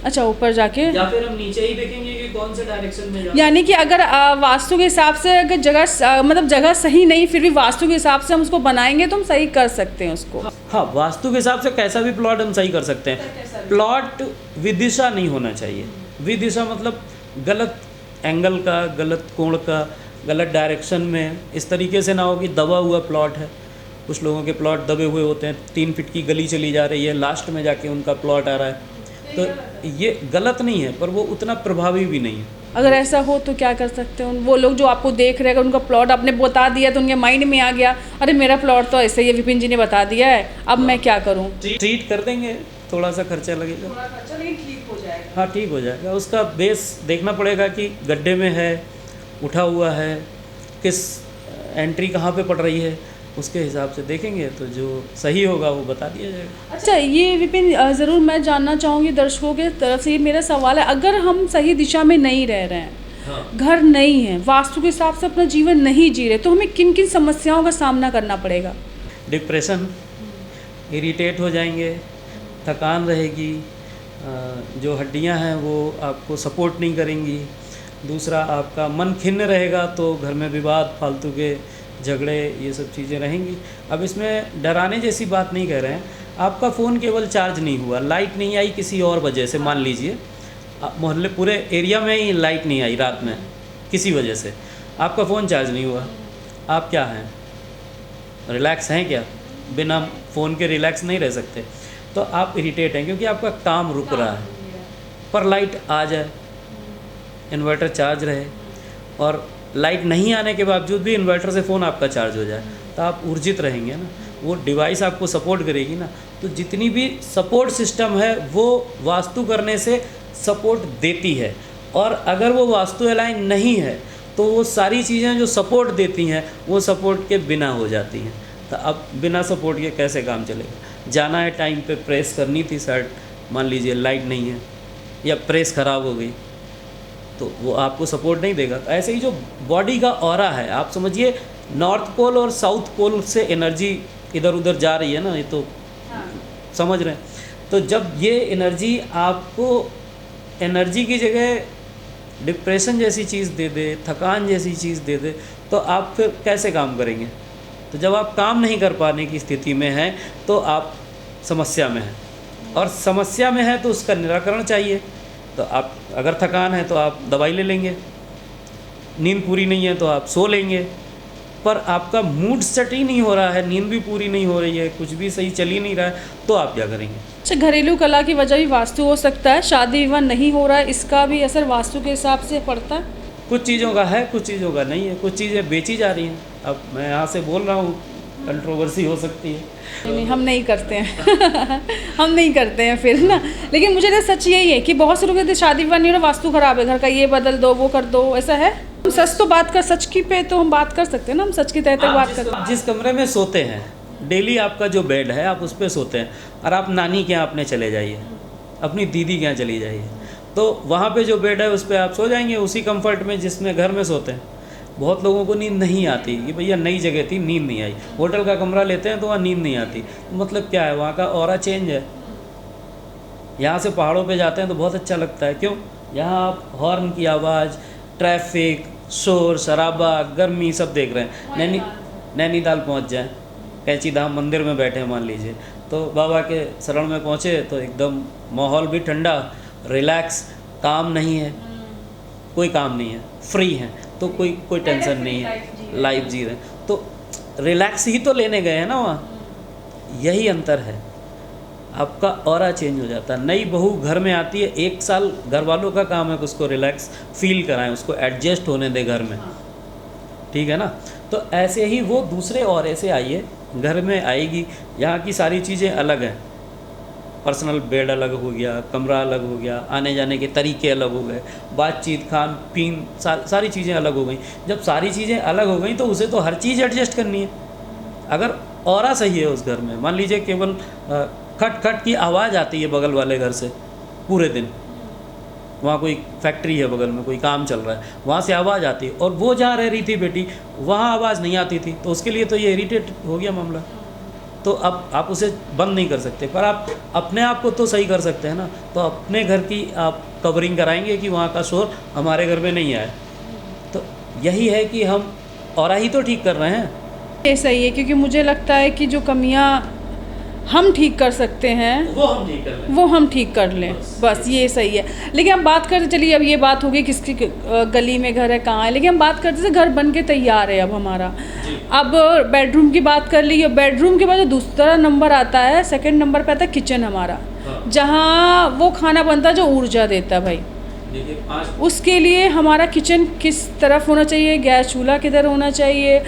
अच्छा, ऊपर जाके, या फिर हम नीचे ही देखेंगे कि कौन से डायरेक्शन में जाना है। यानी कि अगर वास्तु के हिसाब से अगर मतलब जगह सही नहीं, फिर भी वास्तु के हिसाब से हम उसको बनाएंगे तो हम सही कर सकते हैं उसको। हाँ, वास्तु के हिसाब से कैसा भी प्लॉट हम सही कर सकते हैं। प्लॉट विदिशा नहीं होना चाहिए। विदिशा मतलब गलत एंगल का, गलत कोण का, गलत डायरेक्शन में, इस तरीके से ना हो कि दबा हुआ प्लॉट है। कुछ लोगों के प्लॉट दबे हुए होते हैं, 3 फीट की गली चली जा रही है, लास्ट में जाके उनका प्लॉट आ रहा है, तो ये गलत नहीं है, पर वो उतना प्रभावी भी नहीं है। अगर ऐसा हो तो क्या कर सकते हैं वो लोग जो आपको देख रहे हैं? अगर उनका प्लॉट आपने बता दिया तो उनके माइंड में आ गया, अरे मेरा प्लॉट तो ऐसे ही विपिन जी ने बता दिया है, अब मैं क्या करूं? ट्रीट कर देंगे, थोड़ा सा खर्चा लगेगा, थोड़ा खर्चा, लेकिन ठीक हो जाएगा। हाँ ठीक हो जाएगा। उसका बेस देखना पड़ेगा कि गड्ढे में है, उठा हुआ है, किस एंट्री कहाँ पे पड़ रही है, उसके हिसाब से देखेंगे तो जो सही होगा वो बता दिया जाएगा। अच्छा, ये विपिन ज़रूर मैं जानना चाहूँगी दर्शकों के तरफ से, ये मेरा सवाल है, अगर हम सही दिशा में नहीं रह रहे हैं, हाँ। घर नहीं है, वास्तु के हिसाब से अपना जीवन नहीं जी रहे, तो हमें किन किन समस्याओं का सामना करना पड़ेगा? डिप्रेशन, इरिटेट हो जाएंगे, थकान रहेगी, जो हड्डियां हैं वो आपको सपोर्ट नहीं करेंगी। दूसरा, आपका मन खिन्न रहेगा, तो घर में विवाद, फालतू के झगड़े, ये सब चीज़ें रहेंगी। अब इसमें डराने जैसी बात नहीं कह रहे हैं। आपका फ़ोन केवल चार्ज नहीं हुआ, लाइट नहीं आई किसी और वजह से, मान लीजिए मोहल्ले पूरे एरिया में ही लाइट नहीं आई रात में किसी वजह से, आपका फ़ोन चार्ज नहीं हुआ, आप क्या हैं? रिलैक्स हैं क्या? बिना फ़ोन के रिलैक्स नहीं रह सकते, तो आप इरिटेट हैं क्योंकि आपका काम रुक रहा है। पर लाइट आ जाए, इन्वर्टर चार्ज रहे, और लाइट नहीं आने के बावजूद भी इन्वर्टर से फ़ोन आपका चार्ज हो जाए, तो आप ऊर्जित रहेंगे ना, वो डिवाइस आपको सपोर्ट करेगी ना। तो जितनी भी सपोर्ट सिस्टम है वो वास्तु करने से सपोर्ट देती है, और अगर वो वास्तु अलाइन नहीं है तो वो सारी चीज़ें जो सपोर्ट देती हैं वो सपोर्ट के बिना हो जाती हैं। तो अब बिना सपोर्ट के कैसे काम चलेगा? जाना है टाइम पे, प्रेस करनी थी शर्ट, मान लीजिए लाइट नहीं है या प्रेस ख़राब हो गई, तो वो आपको सपोर्ट नहीं देगा। ऐसे ही जो बॉडी का ऑरा है, आप समझिए नॉर्थ पोल और साउथ पोल से एनर्जी इधर उधर जा रही है ना, ये तो समझ रहे हैं। तो जब ये एनर्जी आपको एनर्जी की जगह डिप्रेशन जैसी चीज़ दे दे, थकान जैसी चीज़ दे दे, तो आप फिर कैसे काम करेंगे? तो जब आप काम नहीं कर पाने की स्थिति में हैं तो आप समस्या में हैं, और समस्या में है तो उसका निराकरण चाहिए। तो आप अगर थकान है तो आप दवाई ले लेंगे, नींद पूरी नहीं है तो आप सो लेंगे, पर आपका मूड सेट ही नहीं हो रहा है, नींद भी पूरी नहीं हो रही है, कुछ भी सही चल ही नहीं रहा है, तो आप क्या करेंगे? अच्छा, घरेलू कला की वजह भी वास्तु हो सकता है, शादी विवाह नहीं हो रहा है, इसका भी असर वास्तु के हिसाब से पड़ता है? कुछ चीज़ों का है, कुछ चीज़ों का नहीं है, कुछ चीज़ें बेची जा रही हैं। अब मैं यहाँ से बोल रहा हूँ, कंट्रोवर्सी हो सकती है। नहीं, हम नहीं करते हैं हम नहीं करते हैं फिर ना। लेकिन मुझे तो सच यही है कि बहुत से लोग कहते हैं शादी विवाह नहीं हो रहा, वास्तु खराब है, घर का ये बदल दो, वो कर दो, ऐसा है। हम सच तो बात कर, सच की पे तो हम बात कर सकते हैं ना, हम सच की तहत बात करते हैं। जिस कमरे में सोते हैं, डेली आपका जो बेड है आप उस पर सोते हैं, और आप नानी के यहाँ अपने चले जाइए, अपनी दीदी के यहाँ चली जाइए, तो वहाँ पे जो बेड है उस पर आप सो जाएंगे उसी कंफर्ट में जिसमें घर में सोते हैं। बहुत लोगों को नींद नहीं आती कि भैया नई जगह थी, नींद नहीं आई। होटल का कमरा लेते हैं तो वहाँ नींद नहीं आती, मतलब क्या है, वहाँ का ऑरा चेंज है। यहाँ से पहाड़ों पे जाते हैं तो बहुत अच्छा लगता है, क्यों? यहाँ आप हॉर्न की आवाज़, ट्रैफिक, शोर शराबा, गर्मी सब देख रहे हैं। नैनीताल पहुँच जाएं, कैंची धाम मंदिर में बैठे मान लीजिए, तो बाबा के शरण में पहुँचे तो एकदम माहौल भी ठंडा, रिलैक्स, काम नहीं है, कोई काम नहीं है, फ्री हैं, तो कोई टेंशन नहीं है, लाइफ जी रहे हैं, तो रिलैक्स ही तो लेने गए हैं ना वहाँ। यही अंतर है, आपका ऑरा चेंज हो जाता है। नई बहू घर में आती है, 1 साल घर वालों का काम है कि उसको रिलैक्स फील कराएं, उसको एडजस्ट होने दें घर में, ठीक है ना। तो ऐसे ही वो दूसरे ऑरे से आइए, घर में आएगी, यहाँ की सारी चीज़ें अलग हैं, पर्सनल बेड अलग हो गया, कमरा अलग हो गया, आने जाने के तरीके अलग हो गए, बातचीत, खान पीन, सारी चीज़ें अलग हो गई। जब सारी चीज़ें अलग हो गई तो उसे तो हर चीज़ एडजस्ट करनी है। अगर ऑरा सही है उस घर में, मान लीजिए केवल खट खट की आवाज़ आती है बगल वाले घर से पूरे दिन, वहाँ कोई फैक्ट्री है बगल में, कोई काम चल रहा है, वहाँ से आवाज़ आती है, और वो जहाँ रह रही थी बेटी वहाँ आवाज़ नहीं आती थी, तो उसके लिए तो ये इरिटेट हो गया मामला। तो अब आप उसे बंद नहीं कर सकते, पर आप अपने आप को तो सही कर सकते हैं ना। तो अपने घर की आप कवरिंग कराएंगे कि वहाँ का शोर हमारे घर में नहीं आए। तो यही है कि हम और ही तो ठीक कर रहे हैं। ये सही है, क्योंकि मुझे लगता है कि जो कमियां हम ठीक कर सकते हैं वो हम ठीक कर लें, वो हम ठीक कर लें, बस ये सही है। लेकिन हम बात करते, चलिए अब ये बात होगी किसकी गली में घर है, कहाँ है, लेकिन हम बात करते थे घर बन के तैयार है अब हमारा। अब बेडरूम की बात कर ली, बेडरूम के बाद जो दूसरा नंबर आता है, सेकंड नंबर पे आता है किचन हमारा, जहाँ वो खाना बनता है जो ऊर्जा देता है भाई। उसके लिए हमारा किचन किस तरफ होना चाहिए, गैस चूल्हा किधर होना चाहिए,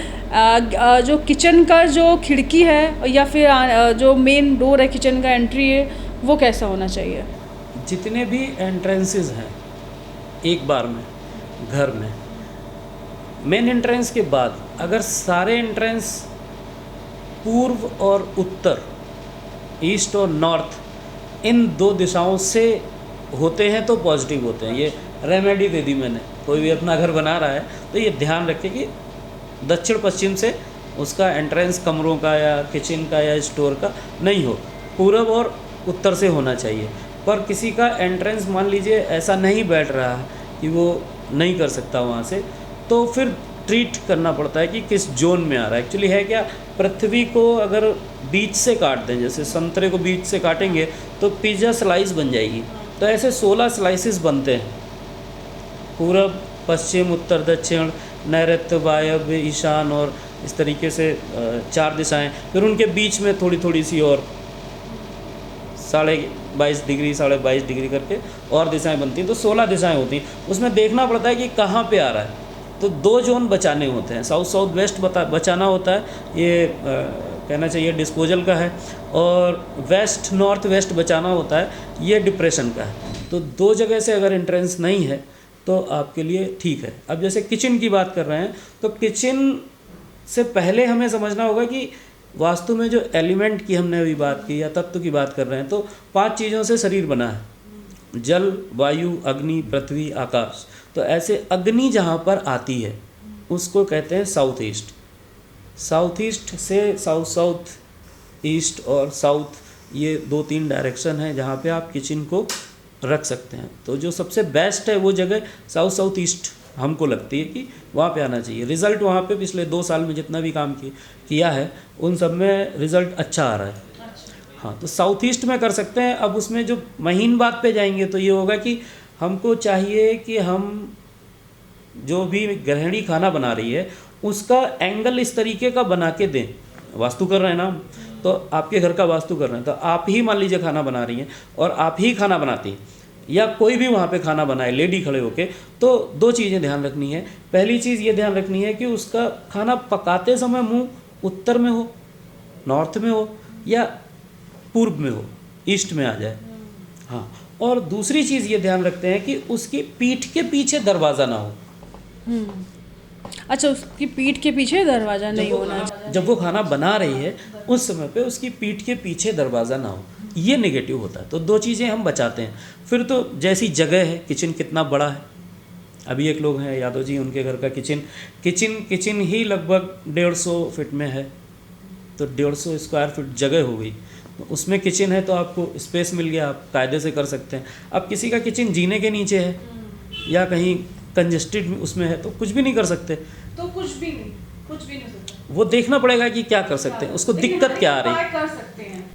जो किचन का जो खिड़की है या फिर जो मेन डोर है किचन का एंट्री है, वो कैसा होना चाहिए? जितने भी एंट्रेंसेस हैं एक बार में घर में, मेन एंट्रेंस के बाद अगर सारे एंट्रेंस पूर्व और उत्तर, ईस्ट और नॉर्थ, इन दो दिशाओं से होते हैं तो पॉजिटिव होते हैं। ये रेमेडी दे दी मैंने। कोई भी अपना घर बना रहा है तो ये ध्यान रखे कि दक्षिण पश्चिम से उसका एंट्रेंस कमरों का या किचन का या स्टोर का नहीं हो, पूरब और उत्तर से होना चाहिए। पर किसी का एंट्रेंस मान लीजिए ऐसा नहीं बैठ रहा है कि वो नहीं कर सकता वहाँ से, तो फिर ट्रीट करना पड़ता है कि किस जोन में आ रहा है। एक्चुअली है क्या, पृथ्वी को अगर बीच से काट दें, जैसे संतरे को बीच से काटेंगे तो पिज़्ज़ा स्लाइस बन जाएगी। तो ऐसे 16 स्लाइसेस बनते हैं, पूरब, पश्चिम, उत्तर, दक्षिण, नैऋत्य, वायव्य, ईशान, और इस तरीके से 4 दिशाएं। फिर उनके बीच में थोड़ी थोड़ी सी और 22.5 डिग्री 22.5 डिग्री करके और दिशाएं बनती हैं। तो 16 दिशाएं होती हैं। उसमें देखना पड़ता है कि कहाँ पे आ रहा है। तो 2 जोन बचाने होते हैं, साउथ साउथ वेस्ट बचाना होता है, ये कहना चाहिए डिस्पोजल का है, और वेस्ट नॉर्थ वेस्ट बचाना होता है, ये डिप्रेशन का है। तो 2 जगह से अगर एंट्रेंस नहीं है तो आपके लिए ठीक है। अब जैसे किचन की बात कर रहे हैं, तो किचन से पहले हमें समझना होगा कि वास्तु में जो एलिमेंट की हमने अभी बात की या तत्व की बात कर रहे हैं, तो 5 चीज़ों से शरीर बना है, जल, वायु, अग्नि, पृथ्वी, आकाश। तो ऐसे अग्नि जहाँ पर आती है उसको कहते हैं साउथ ईस्ट। साउथ ईस्ट से साउथ साउथ ईस्ट और साउथ, ये 2-3 डायरेक्शन है जहाँ पे आप किचन को रख सकते हैं। तो जो सबसे बेस्ट है वो जगह साउथ साउथ ईस्ट हमको लगती है कि वहाँ पे आना चाहिए। रिज़ल्ट वहाँ पे पिछले 2 साल में जितना भी काम किया है उन सब में रिज़ल्ट अच्छा आ रहा है। हाँ, तो साउथ ईस्ट में कर सकते हैं। अब उसमें जो महीन बात पे जाएंगे तो ये होगा कि हमको चाहिए कि हम जो भी गृहिणी खाना बना रही है उसका एंगल इस तरीके का बना के दें। वास्तु कर रहे हैं ना, तो आपके घर का वास्तु कर रहे हैं, तो आप ही मान लीजिए खाना बना रही हैं और आप ही खाना बनाती हैं या कोई भी वहाँ पे खाना बनाए लेडी खड़े होके, तो 2 चीज़ें ध्यान रखनी है। पहली चीज़ ये ध्यान रखनी है कि उसका खाना पकाते समय मुंह उत्तर में हो, नॉर्थ में हो या पूर्व में हो, ईस्ट में आ जाए। हाँ, और दूसरी चीज़ ये ध्यान रखते हैं कि उसकी पीठ के पीछे दरवाज़ा ना हो। अच्छा, उसकी पीठ के पीछे दरवाज़ा नहीं होना चाहिए। जब वो खाना बना रही है उस समय पे उसकी पीठ के पीछे दरवाज़ा ना हो, ये नेगेटिव होता है। तो 2 चीज़ें हम बचाते हैं। फिर तो जैसी जगह है, किचन कितना बड़ा है। अभी एक लोग हैं यादव जी, उनके घर का किचन ही लगभग 150 फीट में है, तो 150 स्क्वायर फीट जगह हो गई। उसमें किचन है तो आपको स्पेस मिल गया, आप कायदे से कर सकते हैं। अब किसी का किचन जीने के नीचे है या कहीं कंजेस्टेड उसमें है तो कुछ भी नहीं कर सकते। तो कुछ भी नहीं सकता। वो देखना पड़ेगा कि क्या कर सकते हैं, उसको दिक्कत क्या आ रही है। कर सकते हैं।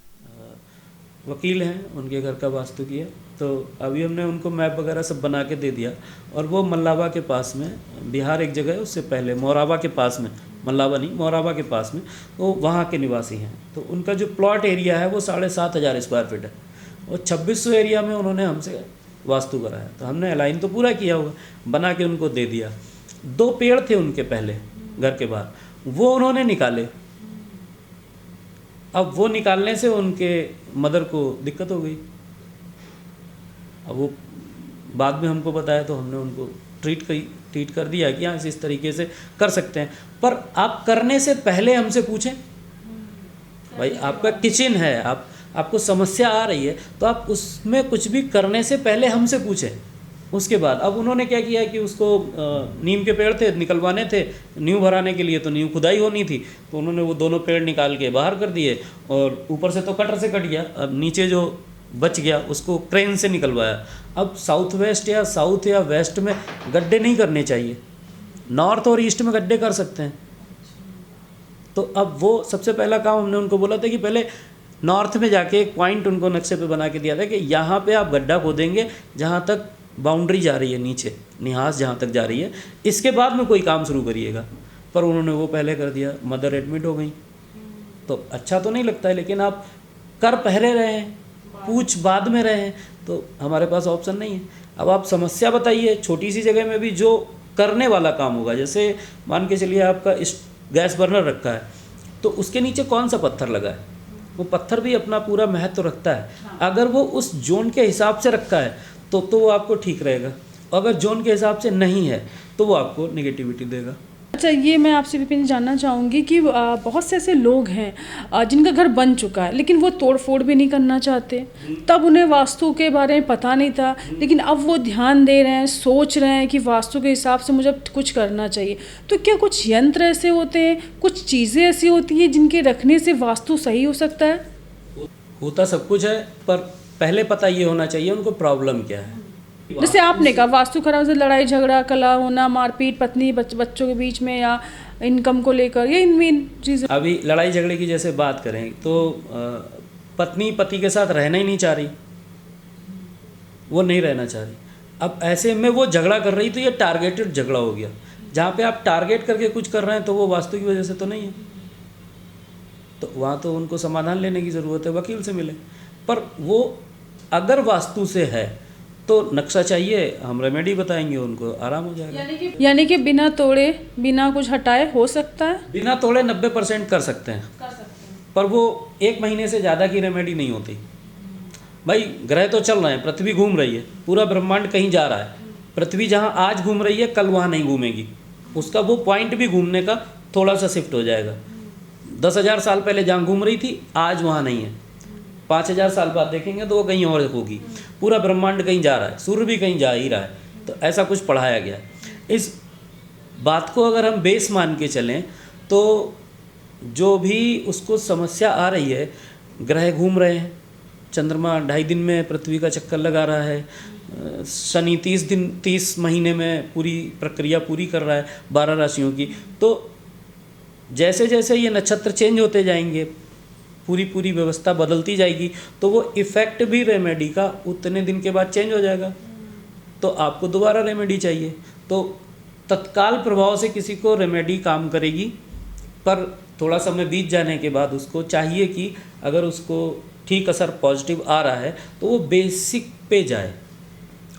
वकील हैं, उनके घर का वास्तु किया, तो अभी हमने उनको मैप वगैरह सब बना के दे दिया। और वो मल्लावा के पास में, बिहार एक जगह है, उससे पहले मोराबा के पास में, मल्लावा नहीं मोराबा के पास में, तो वहाँ के निवासी हैं। तो उनका जो प्लॉट एरिया है वो 7,500 स्क्वायर फीट है और 2600 एरिया में उन्होंने हमसे वास्तु करा है। तो हमने अलाइन तो पूरा किया हुआ, बना के उनको दे दिया। 2 पेड़ थे उनके पहले घर के बाहर, वो उन्होंने निकाले। अब वो निकालने से उनके मदर को दिक्कत हो गई। अब वो बाद में हमको बताया तो हमने उनको ट्रीट कर दिया कि हाँ इस तरीके से कर सकते हैं। पर आप करने से पहले हमसे पूछें। भाई आपका किचन है, आपको समस्या आ रही है तो आप उसमें कुछ भी करने से पहले हमसे पूछें उसके बाद अब उन्होंने क्या किया कि उसको नीम के पेड़ थे, निकलवाने थे नींव भराने के लिए, तो नींव खुदाई होनी थी, तो उन्होंने वो दोनों पेड़ निकाल के बाहर कर दिए और ऊपर से तो कटर से कट गया, अब नीचे जो बच गया उसको क्रेन से निकलवाया। अब साउथ वेस्ट या साउथ या वेस्ट में गड्ढे नहीं करने चाहिए, नॉर्थ और ईस्ट में गड्ढे कर सकते हैं। तो अब वो सबसे पहला काम हमने उनको बोला था कि पहले नॉर्थ में जाके एक पॉइंट उनको नक्शे पे बना के दिया था कि यहाँ पे आप गड्ढा खोदेंगे जहाँ तक बाउंड्री जा रही है, नीचे निहास जहाँ तक जा रही है, इसके बाद में कोई काम शुरू करिएगा। पर उन्होंने वो पहले कर दिया, मदर एडमिट हो गई। तो अच्छा तो नहीं लगता है, लेकिन आप कर पहले रहे हैं, पूछ बाद में रहे हैं, तो हमारे पास ऑप्शन नहीं है। अब आप समस्या बताइए, छोटी सी जगह में भी जो करने वाला काम होगा, जैसे मान के चलिए आपका गैस बर्नर रखा है, तो उसके नीचे कौन सा पत्थर लगा है, वो पत्थर भी अपना पूरा महत्व रखता है। अगर वो उस जोन के हिसाब से रखा है तो वो आपको ठीक रहेगा, अगर जोन के हिसाब से नहीं है तो वो आपको नेगेटिविटी देगा। अच्छा, ये मैं आपसे विपिन जानना चाहूँगी कि बहुत से ऐसे लोग हैं जिनका घर बन चुका है लेकिन वो तोड़ फोड़ भी नहीं करना चाहते, तब उन्हें वास्तु के बारे में पता नहीं था, लेकिन अब वो ध्यान दे रहे हैं, सोच रहे हैं कि वास्तु के हिसाब से मुझे अब कुछ करना चाहिए। तो क्या कुछ यंत्र ऐसे होते हैं, कुछ चीज़ें ऐसी होती हैं जिनके रखने से वास्तु सही हो सकता है? होता सब कुछ है, पर पहले पता ये होना चाहिए उनको प्रॉब्लम क्या है। जैसे आपने कहा वास्तु खराब से लड़ाई झगड़ा, कला होना, मारपीट पत्नी बच्चों के बीच में, या इनकम को लेकर, ये इन मेन चीज़ें। अभी लड़ाई झगड़े की जैसे बात करें तो पत्नी पति के साथ रहना ही नहीं चाह रही, वो नहीं रहना चाह रही। अब ऐसे में वो झगड़ा कर रही, तो ये टारगेटेड झगड़ा हो गया। जहाँ पे आप टारगेट करके कुछ कर रहे हैं तो वो वास्तु की वजह से तो नहीं है, तो वहाँ तो उनको समाधान लेने की ज़रूरत है, वकील से मिले। पर वो अगर वास्तु से है तो नक्शा चाहिए, हम रेमेडी बताएंगे, उनको आराम हो जाएगा। यानी कि बिना तोड़े बिना कुछ हटाए हो सकता है? बिना तोड़े 90% कर सकते हैं, पर वो 1 महीने से ज़्यादा की रेमेडी नहीं होती। भाई ग्रह तो चल रहे हैं, पृथ्वी घूम रही है, पूरा ब्रह्मांड कहीं जा रहा है। पृथ्वी जहाँ आज घूम रही है कल वहाँ नहीं घूमेगी, उसका वो पॉइंट भी घूमने का थोड़ा सा शिफ्ट हो जाएगा। 10,000 साल पहले जहाँ घूम रही थी आज वहाँ नहीं है, 5,000 साल बाद देखेंगे तो वो कहीं और होगी। पूरा ब्रह्मांड कहीं जा रहा है, सूर्य भी कहीं जा ही रहा है, तो ऐसा कुछ पढ़ाया गया है। इस बात को अगर हम बेस मान के चलें तो जो भी उसको समस्या आ रही है, ग्रह घूम रहे हैं, चंद्रमा 2.5 दिन में पृथ्वी का चक्कर लगा रहा है, शनि 30 महीने में पूरी प्रक्रिया पूरी कर रहा है 12 राशियों की। तो जैसे जैसे ये नक्षत्र चेंज होते जाएंगे, पूरी व्यवस्था बदलती जाएगी, तो वो इफ़ेक्ट भी रेमेडी का उतने दिन के बाद चेंज हो जाएगा। तो आपको दोबारा रेमेडी चाहिए, तो तत्काल प्रभाव से किसी को रेमेडी काम करेगी, पर थोड़ा समय बीत जाने के बाद उसको चाहिए कि अगर उसको ठीक असर पॉजिटिव आ रहा है तो वो बेसिक पे जाए,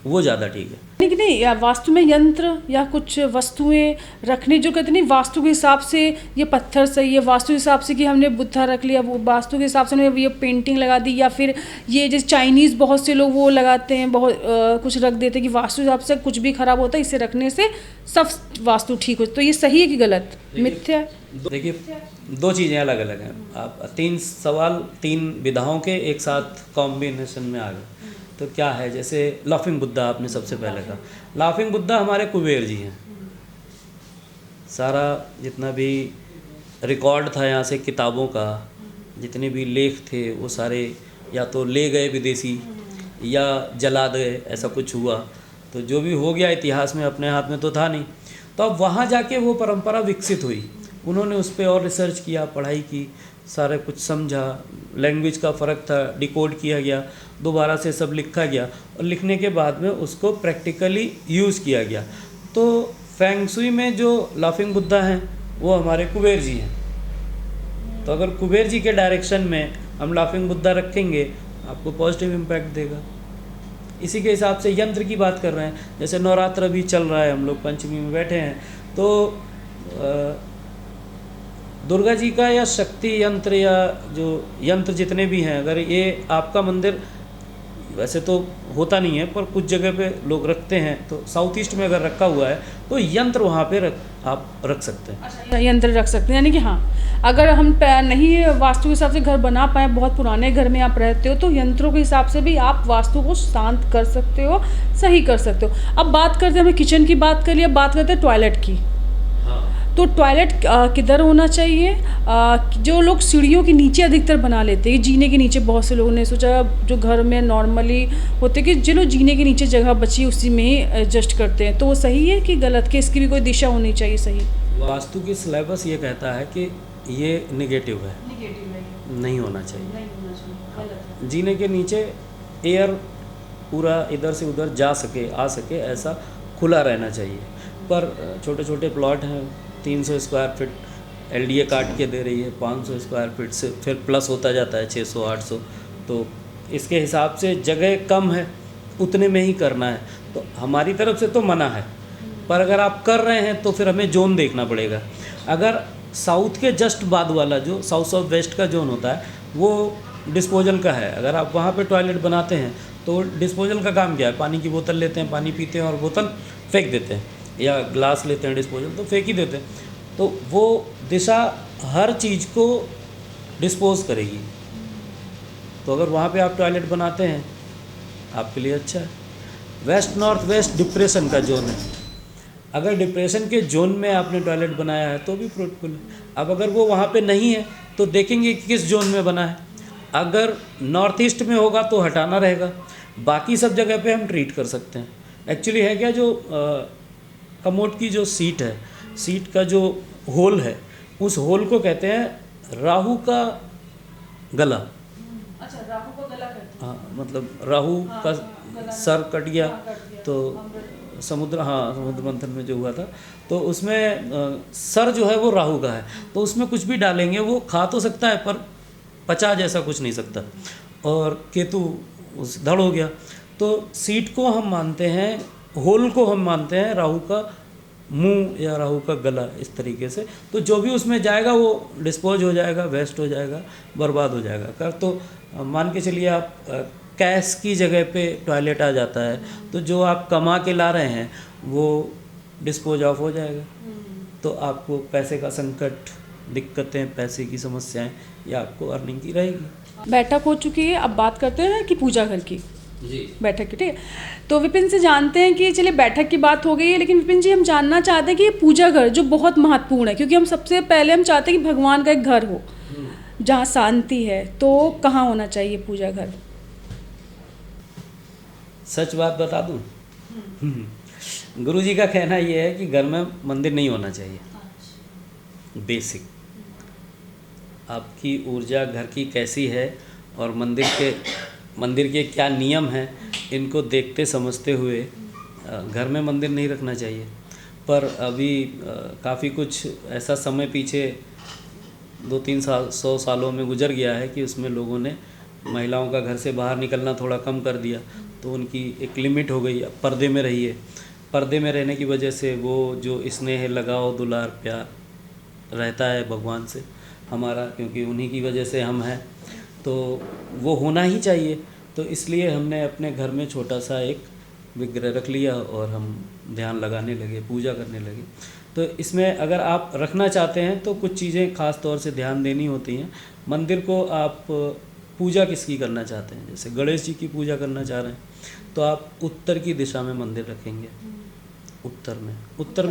वो ज़्यादा ठीक है। नहीं नहीं, या वास्तु में यंत्र या कुछ वस्तुएं रखने जो कहते नहीं वास्तु के हिसाब से, ये पत्थर सही है वास्तु के हिसाब से कि हमने बुद्धा रख लिया, वो वास्तु के हिसाब से हमने ये पेंटिंग लगा दी, या फिर ये जैसे चाइनीज़ बहुत से लोग वो लगाते हैं, बहुत कुछ रख देते हैं कि वास्तु के हिसाब से कुछ भी खराब होता है, इसे रखने से सब वास्तु ठीक हो। तो ये सही है कि गलत, मिथ्या? देखिए 2 चीज़ें अलग अलग हैं। आप 3 सवाल 3 विधाओं के एक साथ कॉम्बिनेशन में आ गए। तो क्या है, जैसे लाफिंग बुद्धा आपने सबसे पहले कहा, लाफिंग बुद्धा हमारे कुबेर जी हैं। सारा जितना भी रिकॉर्ड था यहाँ से किताबों का, जितने भी लेख थे वो सारे या तो ले गए विदेशी या जला गए, ऐसा कुछ हुआ। तो जो भी हो गया इतिहास में अपने हाथ में तो था नहीं। तो अब वहाँ जाके वो परंपरा विकसित हुई, उन्होंने उस पर और रिसर्च किया, पढ़ाई की, सारा कुछ समझा, लैंग्वेज का फ़र्क था, डिकोड किया गया, दोबारा से सब लिखा गया, और लिखने के बाद में उसको प्रैक्टिकली यूज़ किया गया। तो फेंग शुई में जो लाफिंग बुद्धा हैं वो हमारे कुबेर जी हैं। तो अगर कुबेर जी के डायरेक्शन में हम लाफिंग बुद्धा रखेंगे आपको पॉजिटिव इम्पैक्ट देगा। इसी के हिसाब से यंत्र की बात कर रहे हैं, जैसे नवरात्र भी चल रहा है, हम लोग पंचमी में बैठे हैं, तो दुर्गा जी का या शक्ति यंत्र या जो यंत्र जितने भी हैं, अगर ये आपका मंदिर वैसे तो होता नहीं है, पर कुछ जगह पे लोग रखते हैं। तो साउथ ईस्ट में अगर रखा हुआ है तो यंत्र वहाँ पे आप रख सकते हैं। अच्छा, यंत्र रख सकते हैं, यानी कि हाँ, अगर हम नहीं वास्तु के हिसाब से घर बना पाए, बहुत पुराने घर में आप रहते हो, तो यंत्रों के हिसाब से भी आप वास्तु को शांत कर सकते हो, सही कर सकते हो। अब बात करते हैं, हमने किचन की बात कर लिया, बात करते हैं टॉयलेट की। तो टॉयलेट किधर होना चाहिए? जो लोग सीढ़ियों के नीचे अधिकतर बना लेते हैं, जीने के नीचे, बहुत से लोगों ने सोचा, जो घर में नॉर्मली होते कि चलो जीने के नीचे जगह बची उसी में ही एडजस्ट करते हैं, तो वो सही है कि गलत, कि इसकी भी कोई दिशा होनी चाहिए सही? वास्तु की सिलेबस ये कहता है कि ये निगेटिव है, नहीं होना चाहिए। जीने के नीचे एयर पूरा इधर से उधर जा सके, आ सके, ऐसा खुला रहना चाहिए। पर छोटे छोटे प्लॉट हैं, 300 स्क्वायर फीट LDA काट के दे रही है, 500 स्क्वायर फीट से फिर प्लस होता जाता है 600 800, तो इसके हिसाब से जगह कम है, उतने में ही करना है। तो हमारी तरफ से तो मना है, पर अगर आप कर रहे हैं तो फिर हमें जोन देखना पड़ेगा। अगर साउथ के जस्ट बाद वाला जो साउथ वेस्ट का जोन होता है वो डिस्पोजल का है, अगर आप वहाँ पे टॉयलेट बनाते हैं तो डिस्पोजल का काम क्या है? पानी की बोतल लेते हैं, पानी पीते हैं और बोतल फेंक देते हैं, या ग्लास लेते हैं डिस्पोजल तो फेंक ही देते हैं। तो वो दिशा हर चीज़ को डिस्पोज करेगी। तो अगर वहाँ पे आप टॉयलेट बनाते हैं आपके लिए अच्छा है। वेस्ट नॉर्थ वेस्ट डिप्रेशन का जोन है, अगर डिप्रेशन के जोन में आपने टॉयलेट बनाया है तो भी फ्रूटफुल है। अब अगर वो वहाँ पे नहीं है तो देखेंगे कि किस जोन में बना है। अगर नॉर्थ ईस्ट में होगा तो हटाना रहेगा, बाकी सब जगह पे हम ट्रीट कर सकते हैं। एक्चुअली है क्या, जो कमोड की जो सीट है, सीट का जो होल है, उस होल को कहते हैं राहु का गला। अच्छा, राहु का गला कहते हैं। हाँ, मतलब राहु का सर कट गया तो समुद्र मंथन में जो हुआ था, तो उसमें सर जो है वो राहु का है, तो उसमें कुछ भी डालेंगे वो खा तो सकता है पर पचा जैसा कुछ नहीं सकता। और केतु उस धड़ हो गया, तो सीट को हम मानते हैं, होल को हम मानते हैं राहु का मुंह या राहु का गला, इस तरीके से। तो जो भी उसमें जाएगा वो डिस्पोज हो जाएगा, वेस्ट हो जाएगा, बर्बाद हो जाएगा। कर तो मान के चलिए आप कैश की जगह पे टॉयलेट आ जाता है, तो जो आप कमा के ला रहे हैं वो डिस्पोज ऑफ हो जाएगा। तो आपको पैसे का संकट, दिक्कतें, पैसे की समस्याएं, ये आपको अर्निंग की रहेगी। बैठक हो चुकी है, अब बात करते हैं कि पूजा घर की। जी, बैठक की, ठीक है। तो विपिन से जानते हैं कि चलिए बैठक की बात हो गई है, लेकिन विपिन जी हम जानना चाहते हैं कि ये पूजा घर जो बहुत महत्वपूर्ण है, क्योंकि हम सबसे पहले हम चाहते हैं कि भगवान का एक घर हो जहाँ शांति है, तो कहाँ होना चाहिए पूजा घर? सच बात बता दूं, गुरुजी का कहना ये है कि घर में मंदिर नहीं होना चाहिए। बेसिक आपकी ऊर्जा घर की कैसी है और मंदिर के क्या नियम हैं, इनको देखते समझते हुए घर में मंदिर नहीं रखना चाहिए। पर अभी काफ़ी कुछ ऐसा समय पीछे 2-3 साल 100 सालों में गुजर गया है कि उसमें लोगों ने महिलाओं का घर से बाहर निकलना थोड़ा कम कर दिया, तो उनकी एक लिमिट हो गई। अब पर्दे में रहिए, पर्दे में रहने की वजह से वो जो स्नेह, लगाव, दुलार, प्यार रहता है भगवान से हमारा, क्योंकि उन्हीं की वजह से हम हैं, तो वो होना ही चाहिए। तो इसलिए हमने अपने घर में छोटा सा एक विग्रह रख लिया और हम ध्यान लगाने लगे, पूजा करने लगे। तो इसमें अगर आप रखना चाहते हैं तो कुछ चीज़ें ख़ास तौर से ध्यान देनी होती हैं। मंदिर को आप पूजा किसकी करना चाहते हैं, जैसे गणेश जी की पूजा करना चाह रहे हैं तो आप उत्तर की दिशा में मंदिर रखेंगे। उत्तर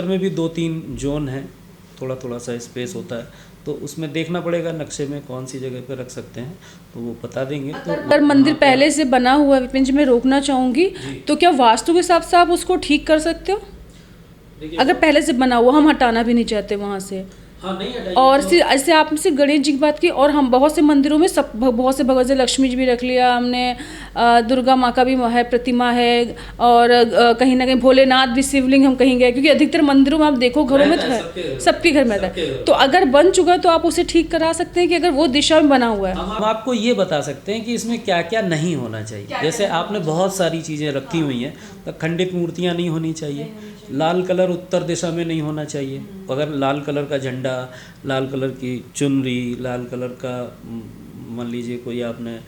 में भी 2-3 जोन हैं, थोड़ा थोड़ा सा स्पेस होता है, तो उसमें देखना पड़ेगा नक्शे में कौन सी जगह पर रख सकते हैं, तो वो बता देंगे। तो अगर मंदिर पहले से बना हुआ है, विपिन जी मैं रोकना चाहूँगी, तो क्या वास्तु के हिसाब से आप उसको ठीक कर सकते हो? अगर पहले से बना हुआ, हम हटाना भी नहीं चाहते वहाँ से। हाँ, नहीं हटाइए। और फिर ऐसे आपसे गणेश जी की बात की, और हम बहुत से मंदिरों में बहुत से भगवान, से लक्ष्मी जी भी रख लिया हमने, दुर्गा माँ का भी है प्रतिमा है, और कहीं ना कहीं भोलेनाथ भी, शिवलिंग हम कहीं गए, क्योंकि अधिकतर मंदिरों में आप देखो घरों में सबके घर में रहता है। तो अगर बन चुका है तो आप उसे ठीक करा सकते हैं कि अगर वो दिशा में बना हुआ है। हम आपको ये बता सकते हैं कि इसमें क्या क्या नहीं होना चाहिए। जैसे आपने बहुत सारी चीज़ें रखी हुई हैं, तो खंडित मूर्तियाँ नहीं होनी चाहिए, लाल कलर उत्तर दिशा में नहीं होना चाहिए। अगर लाल कलर का झंडा, लाल कलर की चुनरी, लाल कलर का मान लीजिए कोई आपने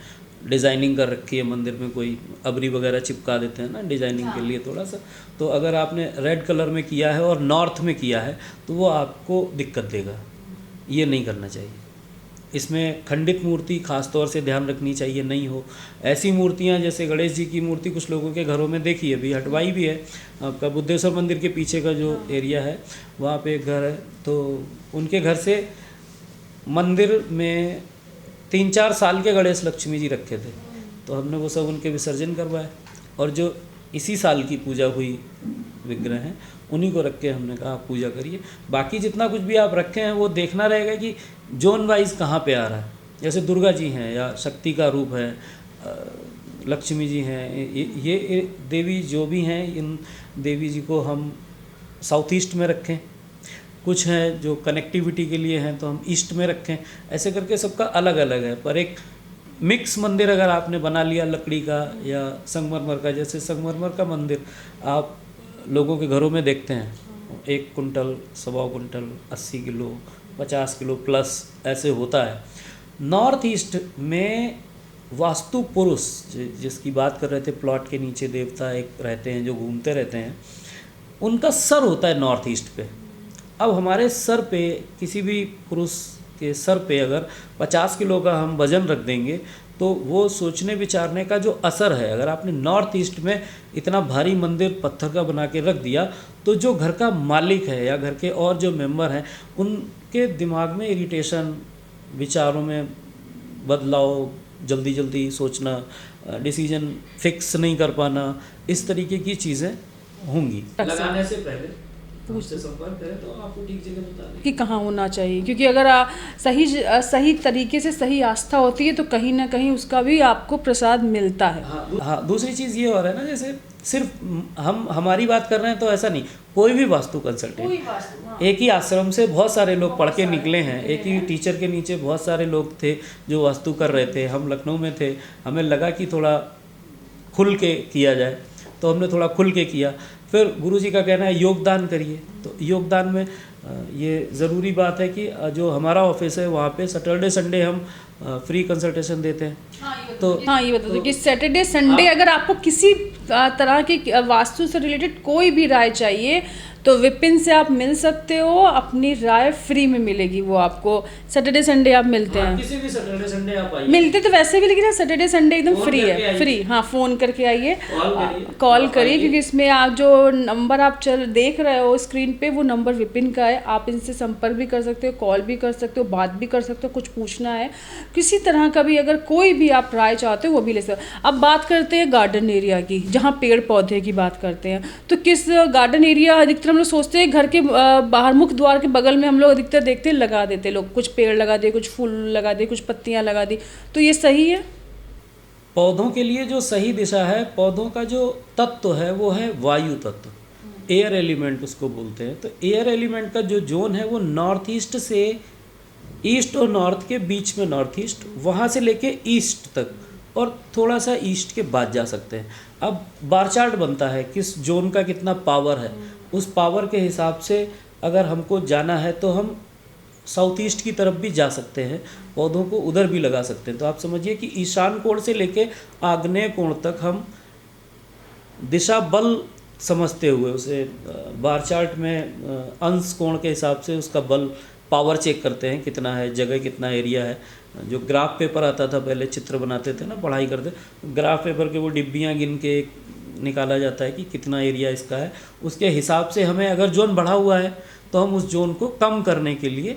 डिज़ाइनिंग कर रखी है मंदिर में, कोई अबरी वगैरह चिपका देते हैं ना डिज़ाइनिंग के लिए थोड़ा सा, तो अगर आपने रेड कलर में किया है और नॉर्थ में किया है तो वो आपको दिक्कत देगा, ये नहीं करना चाहिए। इसमें खंडित मूर्ति खास तौर से ध्यान रखनी चाहिए नहीं हो। ऐसी मूर्तियाँ जैसे गणेश जी की मूर्ति कुछ लोगों के घरों में देखी है, अभी हटवाई भी है। आपका बुद्धेश्वर मंदिर के पीछे का जो एरिया है वहाँ पे एक घर है, तो उनके घर से मंदिर में 3-4 साल के गणेश लक्ष्मी जी रखे थे, तो हमने वो सब उनके विसर्जन करवाए, और जो इसी साल की पूजा हुई विग्रह हैं उन्हीं को रख के हमने कहा आप पूजा करिए। बाकी जितना कुछ भी आप रखे हैं वो देखना रहेगा कि जोन वाइज कहाँ पे आ रहा है। जैसे दुर्गा जी हैं या शक्ति का रूप है, लक्ष्मी जी हैं, ये देवी जो भी हैं, इन देवी जी को हम साउथ ईस्ट में रखें, कुछ हैं जो कनेक्टिविटी के लिए हैं तो हम ईस्ट में रखें, ऐसे करके सबका अलग अलग है। पर एक मिक्स मंदिर अगर आपने बना लिया लकड़ी का या संगमरमर का, जैसे संगमरमर का मंदिर आप लोगों के घरों में देखते हैं 1 quintal, 1.25 quintal, 80 kilo, 50 kilo plus ऐसे होता है। नॉर्थ ईस्ट में वास्तु पुरुष जिसकी बात कर रहे थे, प्लॉट के नीचे देवता एक रहते हैं जो घूमते रहते हैं, उनका सर होता है नॉर्थ ईस्ट पे। अब हमारे सर पे, किसी भी पुरुष के सर पे अगर 50 किलो का हम वज़न रख देंगे तो वो सोचने विचारने का जो असर है, अगर आपने नॉर्थ ईस्ट में इतना भारी मंदिर पत्थर का बना के रख दिया तो जो घर का मालिक है या घर के और जो मेंबर हैं उनके दिमाग में इरिटेशन, विचारों में बदलाव, जल्दी जल्दी सोचना, डिसीजन फिक्स नहीं कर पाना, इस तरीके की चीज़ें होंगी। लगाने से पहले उससे संपर्क करें तो आपको ठीक जगह बता दें कि कहाँ होना चाहिए, क्योंकि अगर सही तरीके से सही आस्था होती है तो कहीं ना कहीं उसका भी आपको प्रसाद मिलता है। हाँ, दूसरी चीज़ ये हो रहा है ना, जैसे सिर्फ हम हमारी बात कर रहे हैं तो ऐसा नहीं, कोई भी वास्तु कंसल्टेंट, एक ही आश्रम से बहुत सारे लोग पढ़ के निकले हैं, एक ही टीचर के नीचे बहुत सारे लोग थे जो वास्तु कर रहे थे। हम लखनऊ में थे, हमें लगा कि थोड़ा खुल के किया जाए तो हमने थोड़ा खुल के किया। फिर गुरुजी का कहना है योगदान करिए, तो योगदान में ये ज़रूरी बात है कि जो हमारा ऑफिस है वहाँ पे सैटरडे संडे हम फ्री कंसल्टेशन देते हैं। ये बता दो कि सैटरडे संडे अगर आपको किसी तरह की वास्तु से रिलेटेड कोई भी राय चाहिए तो विपिन से आप मिल सकते हो, अपनी राय फ्री में मिलेगी। वो आपको सैटरडे संडे आप मिलते हैं, किसी भी सैटरडे संडे आप आइए। मिलते तो वैसे भी, लेकिन सैटरडे संडे एकदम फ्री है, फ्री। हाँ, फ़ोन करके आइए, कॉल करिए, क्योंकि इसमें आप जो नंबर आप देख रहे हो स्क्रीन पे वो नंबर विपिन का है। आप इनसे संपर्क भी कर सकते हो, कॉल भी कर सकते हो, बात भी कर सकते हो, कुछ पूछना है, किसी तरह का भी अगर कोई भी आप राय चाहते हो वो भी ले सकते हो। अब बात करते हैं गार्डन एरिया की, जहाँ पेड़ पौधे की बात करते हैं, तो किस गार्डन एरिया अधिकतर हम लोग सोचते हैं घर के बाहर मुख्य द्वार के बगल में हम लोग अधिकतर देखते हैं लगा देते लोग, कुछ पेड़ लगा दिए, कुछ फूल लगा दिए, कुछ पत्तियां लगा दी, तो ये सही है? पौधों के लिए जो सही दिशा है, पौधों का जो तत्व है वो है वायु तत्व, एयर एलिमेंट उसको बोलते हैं। तो एयर एलिमेंट का जो जोन है वो नॉर्थ ईस्ट से, ईस्ट और नॉर्थ के बीच में नॉर्थ ईस्ट, वहाँ से लेके ईस्ट तक और थोड़ा सा ईस्ट के बाद जा सकते हैं। अब बार चार्ट बनता है किस जोन का कितना पावर है, उस पावर के हिसाब से अगर हमको जाना है तो हम साउथ ईस्ट की तरफ भी जा सकते हैं, पौधों को उधर भी लगा सकते हैं। तो आप समझिए कि ईशान कोण से लेके आग्नेय कोण तक हम दिशा बल समझते हुए उसे बार चार्ट में अंश कोण के हिसाब से उसका बल पावर चेक करते हैं कितना है, जगह कितना एरिया है। जो ग्राफ पेपर आता था पहले, चित्र बनाते थे ना, पढ़ाई करते, ग्राफ पेपर के वो डिब्बियाँ गिन के निकाला जाता है कि कितना एरिया इसका है। उसके हिसाब से हमें अगर जोन बढ़ा हुआ है तो हम उस जोन को कम करने के लिए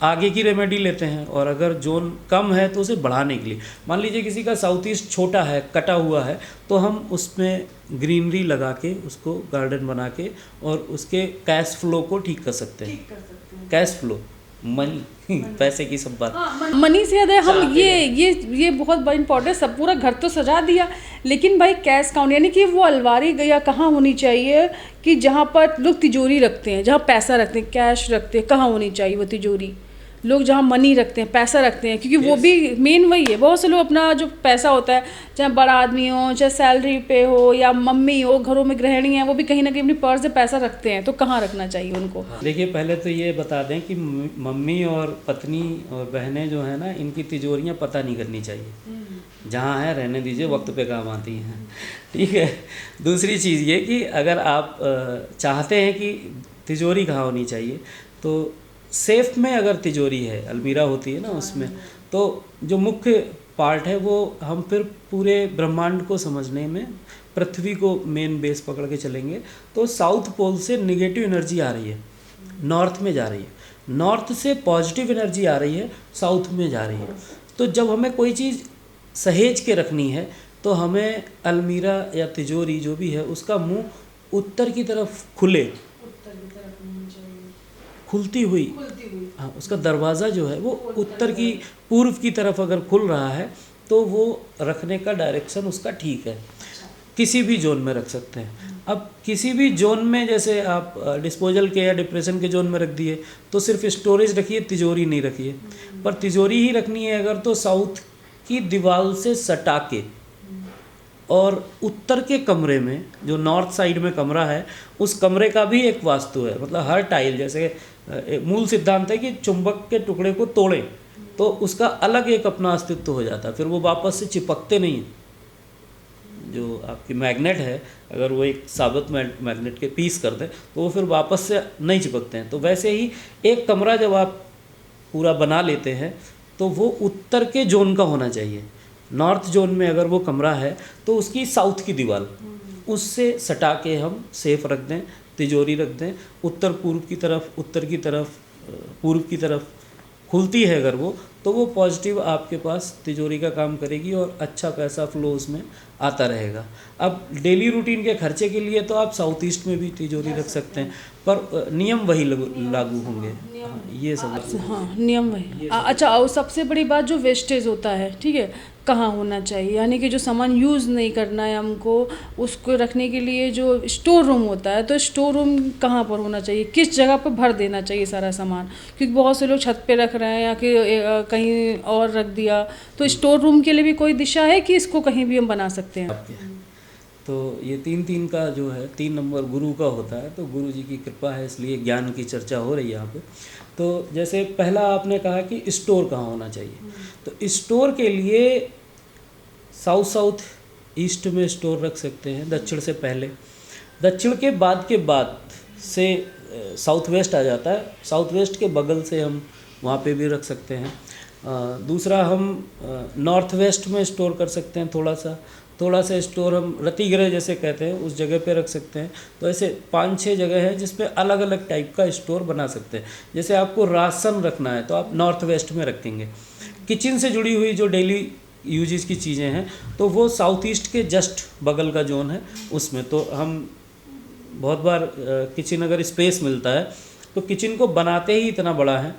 आगे की रेमेडी लेते हैं, और अगर जोन कम है तो उसे बढ़ाने के लिए, मान लीजिए किसी का साउथ ईस्ट छोटा है, कटा हुआ है, तो हम उसमें ग्रीनरी लगा के उसको गार्डन बना के और उसके कैश फ्लो को ठीक कर सकते हैं। कैश फ्लो, मनी, पैसे की सब बात। मनी से ज़्यादा हम ये बहुत बड़ा इंपॉर्टेंट। सब पूरा घर तो सजा दिया, लेकिन भाई कैश काउंट, यानी कि वो अलमारी गया कहाँ होनी चाहिए कि जहाँ पर लोग तिजोरी रखते हैं, जहाँ पैसा रखते हैं, कैश रखते हैं, कहाँ होनी चाहिए वो तिजोरी? लोग जहाँ मनी रखते हैं, पैसा रखते हैं, क्योंकि वो भी मेन वही है। बहुत से लोग अपना जो पैसा होता है, चाहे बड़ा आदमी हो, चाहे सैलरी पे हो, या मम्मी हो, घरों में गृहिणी हैं, वो भी कहीं ना कहीं अपनी पर्स से पैसा रखते हैं, तो कहाँ रखना चाहिए उनको? देखिए, पहले तो ये बता दें कि मम्मी और पत्नी और बहनें जो है ना, इनकी तिजोरियाँ पता नहीं करनी चाहिए। जहाँ है रहने दीजिए, वक्त पे काम आती हैं। ठीक है। दूसरी चीज़ ये कि अगर आप चाहते हैं कि तिजोरी कहाँ होनी चाहिए, तो सेफ में अगर तिजोरी है, अलमीरा होती है ना उसमें, तो जो मुख्य पार्ट है वो हम फिर पूरे ब्रह्मांड को समझने में पृथ्वी को मेन बेस पकड़ के चलेंगे। तो साउथ पोल से नेगेटिव एनर्जी आ रही है, नॉर्थ में जा रही है, नॉर्थ से पॉजिटिव एनर्जी आ रही है, साउथ में जा रही है। तो जब हमें कोई चीज़ सहेज के रखनी है तो हमें अलमीरा या तिजोरी जो भी है उसका मुंह उत्तर की तरफ खुले, खुलती हुई, हाँ, उसका दरवाज़ा जो है वो उत्तर की, पूर्व की तरफ अगर खुल रहा है तो वो रखने का डायरेक्शन उसका ठीक है। किसी भी जोन में रख सकते हैं। अब किसी भी जोन में, जैसे आप डिस्पोजल के या डिप्रेशन के जोन में रख दिए तो सिर्फ स्टोरेज रखिए, तिजोरी नहीं रखिए। पर तिजोरी ही रखनी है अगर तो साउथ की दीवार से सटा के, और उत्तर के कमरे में जो नॉर्थ साइड में कमरा है उस कमरे का भी एक वास्तु है। मतलब हर टाइल, जैसे मूल सिद्धांत है कि चुंबक के टुकड़े को तोड़ें तो उसका अलग एक अपना अस्तित्व हो जाता है, फिर वो वापस से चिपकते नहीं हैं। जो आपकी मैग्नेट है, अगर वो एक साबित मैग्नेट के पीस कर दें तो वो फिर वापस से नहीं चिपकते हैं। तो वैसे ही एक कमरा जब आप पूरा बना लेते हैं तो वो उत्तर के जोन का होना चाहिए। नॉर्थ जोन में अगर वो कमरा है तो उसकी साउथ की दीवार उससे सटा के हम सेफ रख दें, तिजोरी रख दें। उत्तर पूर्व की तरफ, उत्तर की तरफ, पूर्व की तरफ खुलती है अगर वो, तो वो पॉजिटिव आपके पास तिजोरी का काम करेगी और अच्छा पैसा फ्लो उसमें आता रहेगा। अब डेली रूटीन के खर्चे के लिए तो आप साउथ ईस्ट में भी तिजोरी रख सकते हैं, पर नियम वही लागू होंगे। हाँ, ये सब। हाँ, नियम वही। अच्छा, और सबसे बड़ी बात जो वेस्टेज होता है, ठीक है, कहाँ होना चाहिए? यानी कि जो सामान यूज़ नहीं करना है हमको, उसको रखने के लिए जो स्टोर रूम होता है, तो स्टोर रूम कहाँ पर होना चाहिए, किस जगह पर भर देना चाहिए सारा सामान? क्योंकि बहुत से लोग छत पे रख रहे हैं या कि कहीं और रख दिया। तो स्टोर रूम के लिए भी कोई दिशा है कि इसको कहीं भी हम बना सकते हैं? तो ये 3-3 का जो है, 3 नंबर गुरु का होता है, तो गुरु जी की कृपा है इसलिए ज्ञान की चर्चा हो रही है यहाँ पे। तो जैसे पहला आपने कहा कि स्टोर कहाँ होना चाहिए, तो स्टोर के लिए साउथ ईस्ट में स्टोर रख सकते हैं, दक्षिण से पहले। दक्षिण के बाद से साउथ वेस्ट आ जाता है, साउथ वेस्ट के बगल से हम वहाँ पे भी रख सकते हैं। दूसरा, हम नॉर्थ वेस्ट में स्टोर कर सकते हैं, थोड़ा सा स्टोर हम रतिग्रह जैसे कहते हैं उस जगह पे रख सकते हैं। तो ऐसे 5-6 जगह है जिस पे अलग अलग टाइप का स्टोर बना सकते हैं। जैसे आपको राशन रखना है तो आप नॉर्थ वेस्ट में रखेंगे। किचन से जुड़ी हुई जो डेली यूजेस की चीज़ें हैं तो वो साउथ ईस्ट के जस्ट बगल का जोन है उसमें। तो हम बहुत बार किचन अगर स्पेस मिलता है तो किचन को बनाते ही इतना बड़ा है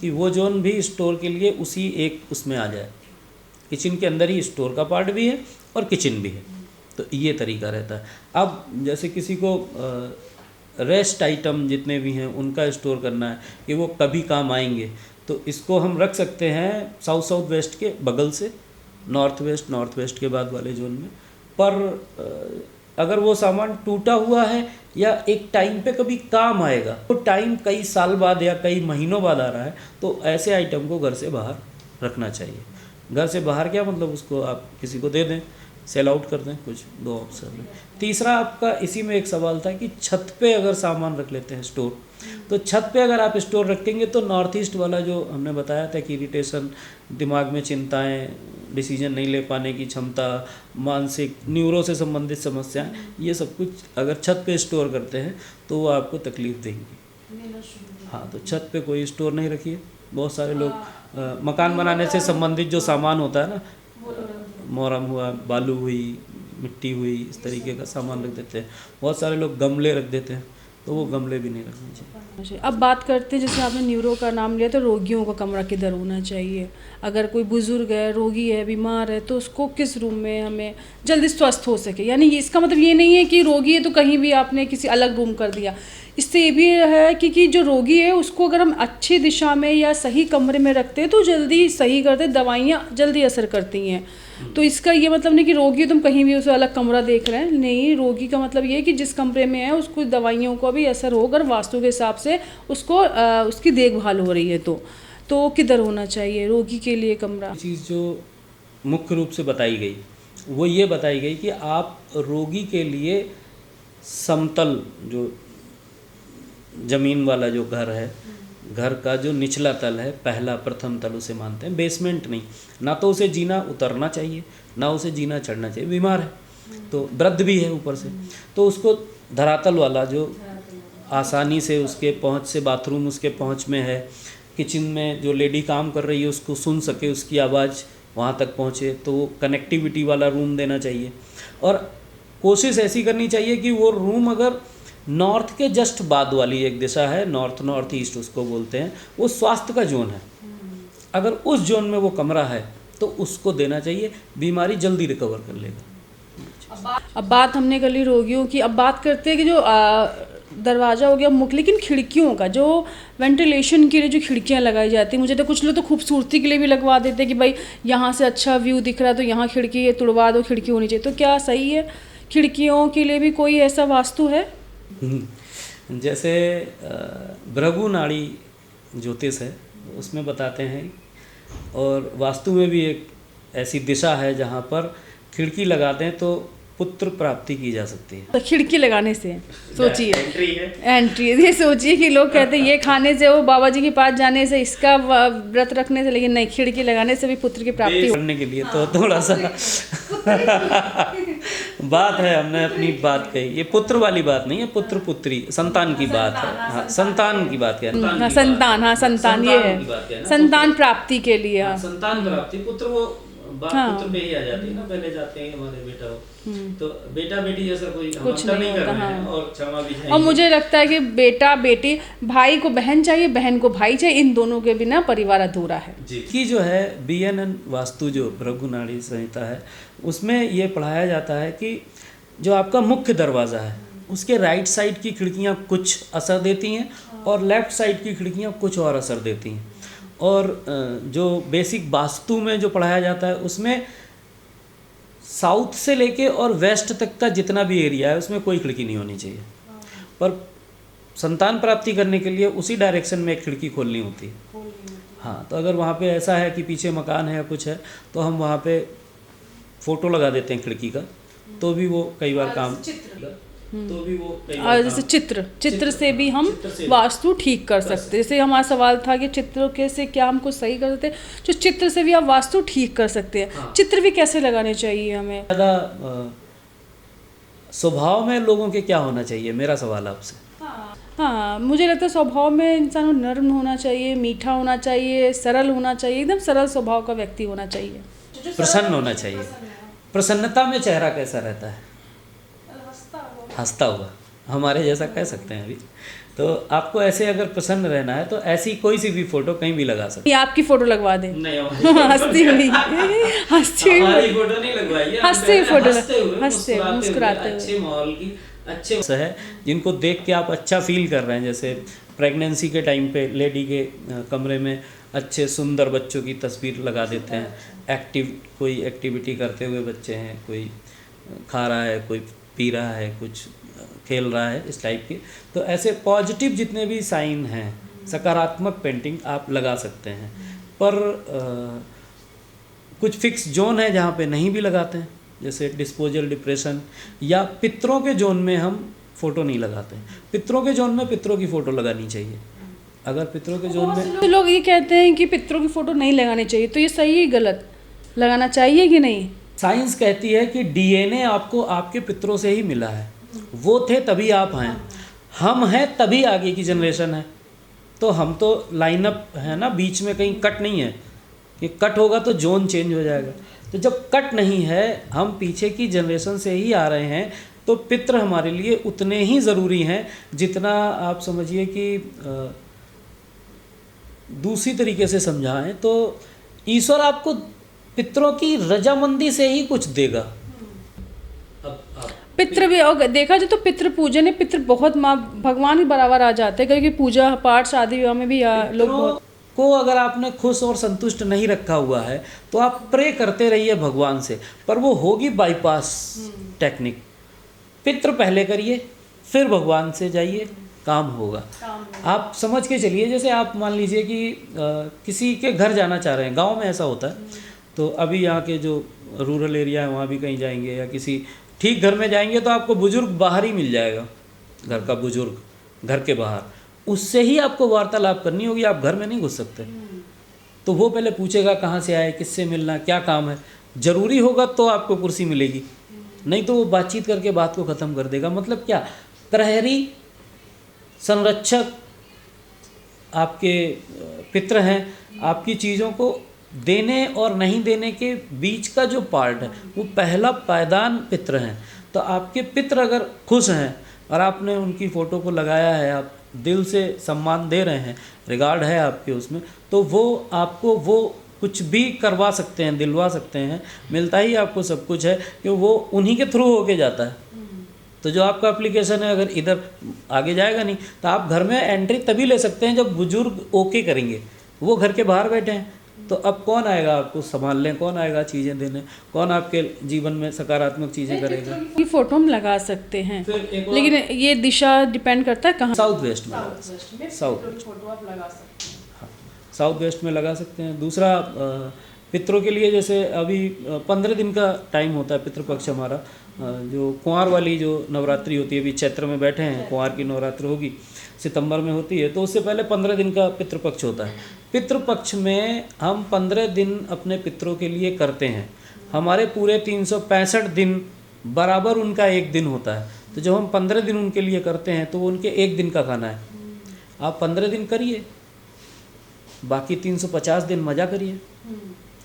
कि वो जोन भी स्टोर के लिए उसी एक उसमें आ जाए। किचन के अंदर ही स्टोर का पार्ट भी है और किचन भी है, तो ये तरीका रहता है। अब जैसे किसी को रेस्ट आइटम जितने भी हैं उनका स्टोर करना है कि वो कभी काम आएंगे, तो इसको हम रख सकते हैं साउथ वेस्ट के बगल से, नॉर्थ वेस्ट के बाद वाले जोन में। पर अगर वो सामान टूटा हुआ है या एक टाइम पे कभी काम आएगा, तो टाइम कई साल बाद या कई महीनों बाद आ रहा है, तो ऐसे आइटम को घर से बाहर रखना चाहिए। घर से बाहर क्या मतलब, उसको आप किसी को दे दें, सेल आउट कर दें, कुछ 2 ऑप्शन। तीसरा आपका इसी में एक सवाल था कि छत पे अगर सामान रख लेते हैं स्टोर, तो छत पे अगर आप स्टोर रखेंगे तो नॉर्थ ईस्ट वाला जो हमने बताया था कि इरिटेशन, दिमाग में चिंताएं, डिसीजन नहीं ले पाने की क्षमता, मानसिक न्यूरो से संबंधित समस्याएं, ये सब कुछ अगर छत पे स्टोर करते हैं तो वो आपको तकलीफ देंगी। हाँ, तो छत पे कोई स्टोर नहीं रखिए। बहुत सारे लोग मकान बनाने से संबंधित जो सामान होता है ना, मोरम हुआ, बालू हुई, मिट्टी हुई, इस तरीके का सामान रख देते हैं। बहुत सारे लोग गमले रख देते हैं, तो वो गमले भी नहीं रखने चाहिए। अब बात करते हैं, जैसे आपने न्यूरो का नाम लिया, तो रोगियों का कमरा किधर होना चाहिए? अगर कोई बुजुर्ग है, रोगी है, बीमार है, तो उसको किस रूम में हमें जल्दी स्वस्थ हो सके? यानी इसका मतलब ये नहीं है कि रोगी है तो कहीं भी आपने किसी अलग रूम कर दिया। इससे ये भी है कि जो रोगी है उसको अगर हम अच्छी दिशा में या सही कमरे में रखते हैं तो जल्दी सही करते, दवाइयाँ जल्दी असर करती हैं। तो इसका ये मतलब नहीं कि रोगी तुम कहीं भी उसे अलग कमरा देख रहे हैं, नहीं, रोगी का मतलब ये है कि जिस कमरे में है उसको दवाइयों का भी असर होकर वास्तु के हिसाब से उसको उसकी देखभाल हो रही है। तो किधर होना चाहिए रोगी के लिए कमरा? चीज़ जो मुख्य रूप से बताई गई वो ये बताई गई कि आप रोगी के लिए समतल जो ज़मीन वाला जो घर है, घर का जो निचला तल है, पहला प्रथम तल उसे मानते हैं, बेसमेंट नहीं। ना तो उसे जीना उतरना चाहिए, ना उसे जीना चढ़ना चाहिए। बीमार है तो वृद्ध भी है ऊपर से, तो उसको धरातल वाला जो आसानी से उसके पहुंच से, बाथरूम उसके पहुंच में है, किचन में जो लेडी काम कर रही है उसको सुन सके, उसकी आवाज़ वहाँ तक पहुँचे, तो वो कनेक्टिविटी वाला रूम देना चाहिए। और कोशिश ऐसी करनी चाहिए कि वो रूम अगर नॉर्थ के जस्ट बाद वाली एक दिशा है, नॉर्थ नॉर्थ ईस्ट उसको बोलते हैं, वो स्वास्थ्य का जोन है। अगर उस जोन में वो कमरा है तो उसको देना चाहिए, बीमारी जल्दी रिकवर कर लेगा। अब बात हमने कर ली रोगियों की, अब बात करते हैं कि जो दरवाज़ा हो गया मुख्य, लेकिन खिड़कियों का जो वेंटिलेशन के लिए जो खिड़कियां लगाई जाती हैं, मुझे तो कुछ लोग तो खूबसूरती के लिए भी लगवा देते हैं कि भाई यहाँ से अच्छा व्यू दिख रहा है तो यहाँ खिड़की है, तुड़वा दो, खिड़की होनी चाहिए। तो क्या सही है, खिड़कियों के लिए भी कोई ऐसा वास्तु है? जैसे भृगु नाड़ी ज्योतिष है उसमें बताते हैं, और वास्तु में भी एक ऐसी दिशा है जहाँ पर खिड़की लगा दें तो पुत्र प्राप्ति की जा सकती है। तो खिड़की लगाने से सोचिए एंट्री है, एंट्री ये सोचिए कि लोग कहते हैं ये खाने से, वो बाबा जी के पास जाने से, इसका व्रत रखने से, लेकिन नहीं, खिड़की लगाने से भी पुत्र की प्राप्ति करने के लिए तो थोड़ा सा बात है, हमने अपनी बात कही, ये पुत्र वाली बात नहीं है, पुत्र पुत्री संतान की बात है। हाँ, संतान की बात क्या है? संतान, हाँ संतान ये है, संतान प्राप्ति के लिए। हाँ, संतान प्राप्ति, पुत्र वो बात पुत्र पे ही आ जाती है ना, पहले जाते हैं हमारे बेटा हो, तो बेटा बेटी जैसा कोई कुछ नहीं कर होता। रहे हैं, हाँ। और क्षमा भी है। और मुझे लगता है कि बेटा बेटी, भाई को बहन चाहिए, बहन को भाई चाहिए, इन दोनों के बिना परिवार अधूरा है जी। की जो है BNN वास्तु जो भृगु नाड़ी संहिता है उसमें ये पढ़ाया जाता है कि जो आपका मुख्य दरवाज़ा है उसके राइट साइड की खिड़कियाँ कुछ असर देती हैं और लेफ़्ट साइड की खिड़कियाँ कुछ और असर देती हैं। और जो बेसिक वास्तु में जो पढ़ाया जाता है उसमें साउथ से लेके और वेस्ट तक का जितना भी एरिया है उसमें कोई खिड़की नहीं होनी चाहिए, पर संतान प्राप्ति करने के लिए उसी डायरेक्शन में एक खिड़की खोलनी होती है। हाँ, तो अगर वहाँ पे ऐसा है कि पीछे मकान है या कुछ है तो हम वहाँ पे फ़ोटो लगा देते हैं खिड़की का, तो भी वो कई बार काम, तो भी वो कई बार और जैसे चित्र से भी हम वास्तु ठीक कर सकते हैं। जैसे हमारा सवाल था कि चित्रों के से क्या हमको सही कर सकते हैं, जो चित्र से भी आप वास्तु ठीक कर सकते हैं। हाँ। चित्र भी कैसे लगाने चाहिए हमें? ज़्यादा स्वभाव में लोगों के क्या होना चाहिए, मेरा सवाल आपसे। हाँ, मुझे लगता है स्वभाव में इंसान को नर्म होना चाहिए, मीठा होना चाहिए, सरल होना चाहिए, एकदम सरल स्वभाव का व्यक्ति होना चाहिए, प्रसन्न होना चाहिए। प्रसन्नता में चेहरा कैसा रहता है? हंसता हुआ, हमारे जैसा कह सकते हैं अभी। तो आपको ऐसे अगर प्रसन्न रहना है तो ऐसी कोई सी भी फोटो कहीं भी लगा सकते ये आपकी फोटो लगवा दें। नहीं, हंसती हुई, हंसती हुई हमारी फोटो नहीं लगवाई है, हंसती हुई फोटो, हंसते हुए, मुस्कुराते हुए, अच्छे माहौल की, अच्छे है जिनको देख के आप अच्छा फील कर रहे हैं। जैसे प्रेगनेंसी के टाइम पे लेडी के कमरे में अच्छे सुंदर बच्चों की तस्वीर लगा देते हैं, एक्टिव कोई एक्टिविटी करते हुए बच्चे हैं, कोई खा रहा है, कोई पी रहा है, कुछ खेल रहा है, इस टाइप के। तो ऐसे पॉजिटिव जितने भी साइन हैं, सकारात्मक पेंटिंग आप लगा सकते हैं। पर कुछ फिक्स जोन है जहाँ पे नहीं भी लगाते हैं, जैसे डिस्पोजल डिप्रेशन या पितरों के जोन में हम फ़ोटो नहीं लगाते हैं। पितरों के जोन में पितरों की फ़ोटो लगानी चाहिए। अगर पितरों के जोन में तो लोग ये कहते हैं कि पितरों की फ़ोटो नहीं लगानी चाहिए, तो ये सही है गलत, लगाना चाहिए कि नहीं? साइंस कहती है कि DNA आपको आपके पितरों से ही मिला है, वो थे तभी आप हैं, हम हैं तभी आगे की जनरेशन है। तो हम तो लाइनअप है ना, बीच में कहीं कट नहीं है कि कट होगा तो जोन चेंज हो जाएगा। तो जब कट नहीं है, हम पीछे की जनरेशन से ही आ रहे हैं, तो पितृ हमारे लिए उतने ही ज़रूरी हैं जितना आप समझिए कि दूसरी तरीके से समझाएं तो ईश्वर आपको पितरों की रजामंदी से ही कुछ देगा। पितृ भी और देखा जाए तो पितृ पूजन है, पितृ बहुत माँ भगवान के बराबर आ जाते हैं, क्योंकि पूजा पाठ शादी विवाह में भी लोग बहुत को अगर आपने खुश और संतुष्ट नहीं रखा हुआ है तो आप प्रे करते रहिए भगवान से, पर वो होगी बाईपास टेक्निक। पितृ पहले करिए, फिर भगवान से जाइए, काम होगा। आप समझ के चलिए, जैसे आप मान लीजिए कि किसी के घर जाना चाह रहे हैं, गांव में ऐसा होता है, तो अभी यहाँ के जो रूरल एरिया है वहाँ भी कहीं जाएंगे या किसी ठीक घर में जाएंगे तो आपको बुजुर्ग बाहर ही मिल जाएगा, घर का बुजुर्ग घर के बाहर, उससे ही आपको वार्तालाप करनी होगी, आप घर में नहीं घुस सकते। तो वो पहले पूछेगा कहाँ से आए, किससे मिलना, क्या काम है, ज़रूरी होगा तो आपको कुर्सी मिलेगी, नहीं तो वो बातचीत करके बात को ख़त्म कर देगा। मतलब क्या, प्रहरी संरक्षक आपके पितृ हैं, आपकी चीज़ों को देने और नहीं देने के बीच का जो पार्ट है वो पहला पायदान पितृ हैं। तो आपके पितृ अगर खुश हैं और आपने उनकी फ़ोटो को लगाया है, आप दिल से सम्मान दे रहे हैं, रिगार्ड है आपके उसमें, तो वो आपको वो कुछ भी करवा सकते हैं, दिलवा सकते हैं, मिलता ही आपको सब कुछ है कि वो उन्हीं के थ्रू होके जाता है। तो जो आपका एप्लीकेशन है अगर इधर आगे जाएगा नहीं, तो आप घर में एंट्री तभी ले सकते हैं जब बुजुर्ग ओके करेंगे। वो घर के बाहर बैठे हैं तो अब कौन आएगा आपको संभालने, कौन आएगा चीज़ें देने, कौन आपके जीवन में सकारात्मक चीज़ें करेगा। ये फोटो हम लगा सकते हैं, लेकिन ये दिशा डिपेंड करता है कहाँ। साउथ वेस्ट में, साउथ फोटो आप लगा सकते हैं। हाँ, साउथ वेस्ट में लगा सकते हैं। दूसरा पितरों के लिए जैसे अभी 15 दिन का टाइम होता है पितृपक्ष हमारा, जो कुंवार वाली जो नवरात्रि होती है, अभी चैत्र में बैठे हैं, कुंवार की नवरात्रि होगी, सितंबर में होती है, तो उससे पहले 15 दिन का पितृपक्ष होता है। पितृपक्ष में हम 15 दिन अपने पितरों के लिए करते हैं। हमारे पूरे 365 दिन बराबर उनका एक दिन होता है, तो जब हम 15 दिन उनके लिए करते हैं तो वो उनके एक दिन का खाना है। आप 15 दिन करिए, बाकी 350 दिन मज़ा करिए,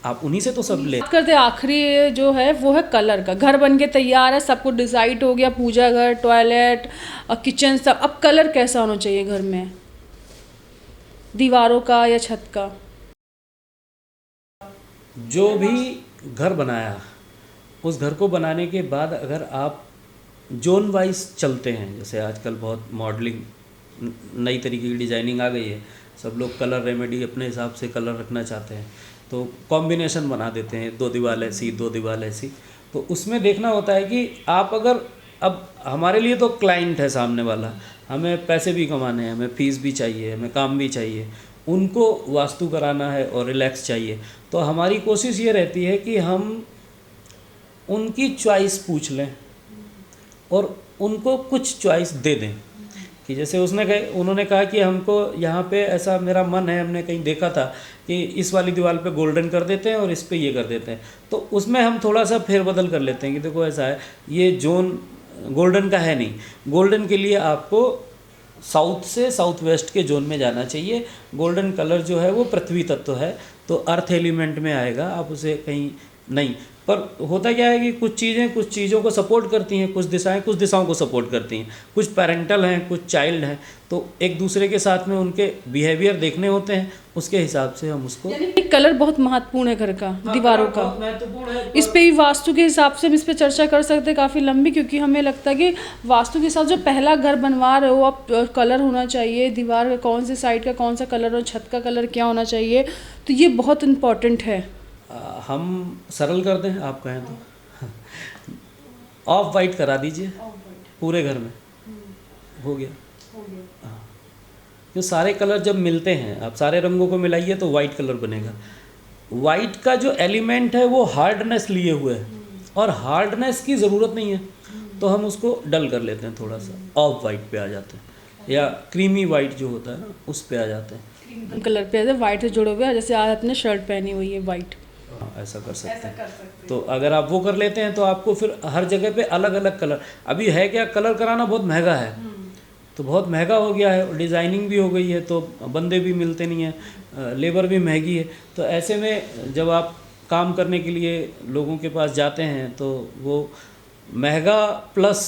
आप उन्हीं से तो सब ले। बात करते आखिरी जो है वो है कलर का। घर बन के तैयार है, सब कुछ डिसाइड हो गया, पूजा घर, टॉयलेट और किचन सब, अब कलर कैसा होना चाहिए घर में, दीवारों का या छत का? जो भी घर बनाया उस घर को बनाने के बाद अगर आप जोन वाइज चलते हैं, जैसे आजकल बहुत मॉडलिंग नई तरीके की डिज़ाइनिंग आ गई है, सब लोग कलर रेमेडी अपने हिसाब से कलर रखना चाहते हैं, तो कॉम्बिनेशन बना देते हैं, 2 दीवार ऐसी 2 दीवार ऐसी। तो उसमें देखना होता है कि आप अगर, अब हमारे लिए तो क्लाइंट है सामने वाला, हमें पैसे भी कमाने हैं, हमें फीस भी चाहिए, हमें काम भी चाहिए, उनको वास्तु कराना है और रिलैक्स चाहिए, तो हमारी कोशिश ये रहती है कि हम उनकी चॉइस पूछ लें और उनको कुछ चॉइस दे दें। कि जैसे उन्होंने कहा कि हमको यहाँ पे ऐसा मेरा मन है, हमने कहीं देखा था कि इस वाली दीवार पे गोल्डन कर देते हैं और इस पे ये कर देते हैं, तो उसमें हम थोड़ा सा फेरबदल कर लेते हैं कि देखो ऐसा है, ये जोन गोल्डन का है नहीं, गोल्डन के लिए आपको साउथ से साउथ वेस्ट के जोन में जाना चाहिए। गोल्डन कलर जो है वो पृथ्वी तत्व है, तो अर्थ एलिमेंट में आएगा, आप उसे कहीं नहीं। पर होता क्या है कि कुछ चीज़ों को सपोर्ट करती हैं, कुछ दिशाओं को सपोर्ट करती हैं, कुछ पेरेंटल हैं, कुछ चाइल्ड हैं, तो एक दूसरे के साथ में उनके बिहेवियर देखने होते हैं, उसके हिसाब से हम उसको। कलर बहुत महत्वपूर्ण है घर का, दीवारों का महत्वपूर्ण है। इस पे भी वास्तु के हिसाब से हम इस पे चर्चा कर सकते हैं काफ़ी लंबी, क्योंकि हमें लगता है कि वास्तु के हिसाब जो पहला घर बनवा रहे हो आप, कलर होना चाहिए, दीवार का कौन से साइड का कौन सा कलर हो, छत का कलर क्या होना चाहिए, तो ये बहुत इम्पॉर्टेंट है। हम सरल कर दें, आप कहें तो ऑफ वाइट करा दीजिए पूरे घर में, हो गया। हाँ, जो सारे कलर जब मिलते हैं, आप सारे रंगों को मिलाइए तो वाइट कलर बनेगा। वाइट का जो एलिमेंट है वो हार्डनेस लिए हुए है और हार्डनेस की ज़रूरत नहीं है, तो हम उसको डल कर लेते हैं, थोड़ा सा ऑफ वाइट पे आ जाते हैं, या क्रीमी वाइट जो होता है ना उस पे आ जाते हैं। कलर पे वाइट से जुड़े हुए, जैसे आज आपने शर्ट पहनी हुई है वाइट, ऐसा कर सकते हैं। तो अगर आप वो कर लेते हैं तो आपको फिर हर जगह पे अलग अलग कलर, अभी है क्या, कलर कराना बहुत महंगा है, तो बहुत महंगा हो गया है, डिज़ाइनिंग भी हो गई है, तो बंदे भी मिलते नहीं हैं, लेबर भी महंगी है, तो ऐसे में जब आप काम करने के लिए लोगों के पास जाते हैं तो वो महंगा प्लस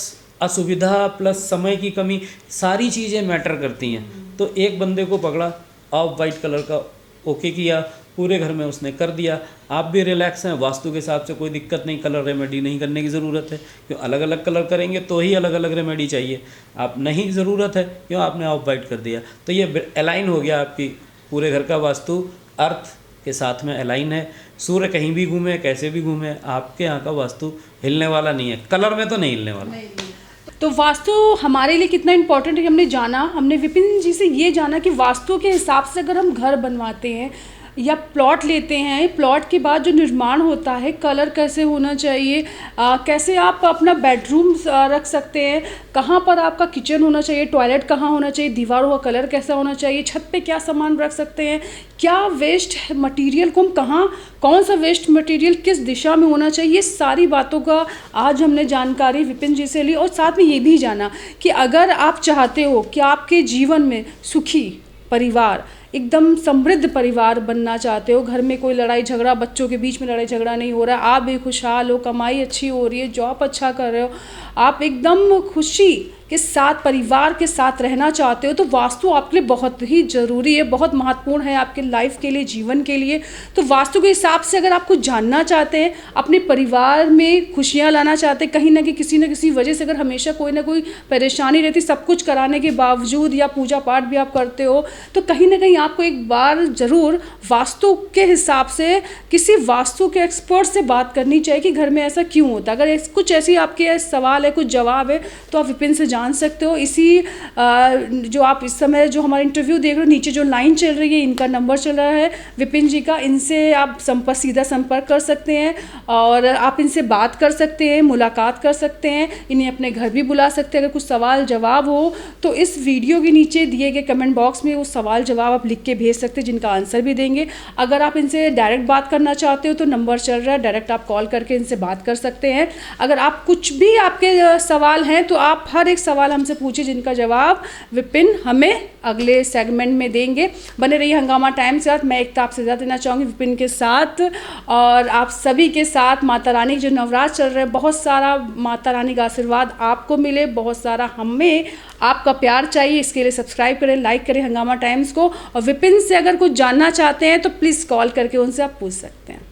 असुविधा प्लस समय की कमी, सारी चीज़ें मैटर करती हैं। तो एक बंदे को पकड़ा, ऑफ वाइट कलर का ओके किया, पूरे घर में उसने कर दिया, आप भी रिलैक्स हैं, वास्तु के हिसाब से कोई दिक्कत नहीं, कलर रेमेडी नहीं करने की ज़रूरत है, क्यों अलग अलग कलर करेंगे तो ही अलग अलग रेमेडी चाहिए, आप नहीं ज़रूरत है क्यों आपने ऑफ वाइट कर दिया, तो ये अलाइन हो गया, आपकी पूरे घर का वास्तु अर्थ के साथ में अलाइन है। सूर्य कहीं भी घूमे, कैसे भी घूमे, आपके यहाँ का वास्तु हिलने वाला नहीं है, कलर में तो नहीं हिलने वाला। तो वास्तु हमारे लिए कितना इम्पोर्टेंट है हमने जाना, हमने विपिन जी से ये जाना कि वास्तु के हिसाब से अगर हम घर बनवाते हैं, या प्लॉट लेते हैं, प्लॉट के बाद जो निर्माण होता है, कलर कैसे होना चाहिए, कैसे आप अपना बेडरूम रख सकते हैं, कहाँ पर आपका किचन होना चाहिए, टॉयलेट कहाँ होना चाहिए, दीवारों का कलर कैसा होना चाहिए, छत पे क्या सामान रख सकते हैं, क्या वेस्ट मटेरियल को हम कहाँ, कौन सा वेस्ट मटेरियल किस दिशा में होना चाहिए, ये सारी बातों का आज हमने जानकारी विपिन जी से ली। और साथ में ये भी जाना कि अगर आप चाहते हो कि आपके जीवन में सुखी परिवार, एकदम समृद्ध परिवार बनना चाहते हो, घर में कोई लड़ाई झगड़ा, बच्चों के बीच में लड़ाई झगड़ा नहीं हो रहा, आप भी खुशहाल हो, कमाई अच्छी हो रही है, जॉब अच्छा कर रहे हो, आप एकदम खुशी के साथ परिवार के साथ रहना चाहते हो, तो वास्तु आपके लिए बहुत ही ज़रूरी है, बहुत महत्वपूर्ण है आपके लाइफ के लिए, जीवन के लिए। तो वास्तु के हिसाब से अगर आप कुछ जानना चाहते हैं, अपने परिवार में खुशियाँ लाना चाहते हैं, कहीं ना कहीं किसी न किसी वजह से अगर हमेशा कोई ना कोई परेशानी रहती, सब कुछ कराने के बावजूद, या पूजा पाठ भी आप करते हो, तो कहीं ना कहीं आपको एक बार ज़रूर वास्तु के हिसाब से किसी वास्तु के एक्सपर्ट से बात करनी चाहिए कि घर में ऐसा क्यों होता है। अगर कुछ ऐसी आपके सवाल है, कुछ जवाब है, तो आप विपिन से जान सकते हो। इसी जो आप इस समय जो हमारा इंटरव्यू देख रहे हो, नीचे जो लाइन चल रही है, इनका नंबर चल रहा है विपिन जी का, इनसे आप सीधा संपर्क कर सकते हैं और आप इनसे बात कर सकते हैं, मुलाकात कर सकते हैं, इन्हें अपने घर भी बुला सकते हैं। अगर कुछ सवाल जवाब हो तो इस वीडियो के नीचे दिए गए कमेंट बॉक्स में वो सवाल जवाब आप लिख के भेज सकते हैं, जिनका आंसर भी देंगे। अगर आप इनसे डायरेक्ट बात करना चाहते हो तो नंबर चल रहा है, डायरेक्ट आप कॉल करके इनसे बात कर सकते हैं। अगर आप कुछ भी आपके सवाल हैं तो आप हर एक सवाल हमसे पूछिए, जिनका जवाब विपिन हमें अगले सेगमेंट में देंगे। बने रहिए हंगामा टाइम के साथ। मैं एकता आपसे ज़्यादा देना चाहूँगी विपिन के साथ और आप सभी के साथ। माता रानी के जो नवरात्र चल रहे हैं, बहुत सारा माता रानी का आशीर्वाद आपको मिले, बहुत सारा हमें आपका प्यार चाहिए। इसके लिए सब्सक्राइब करें, लाइक करें हंगामा टाइम्स को। और विपिन से अगर कुछ जानना चाहते हैं तो प्लीज़ कॉल करके उनसे आप पूछ सकते हैं।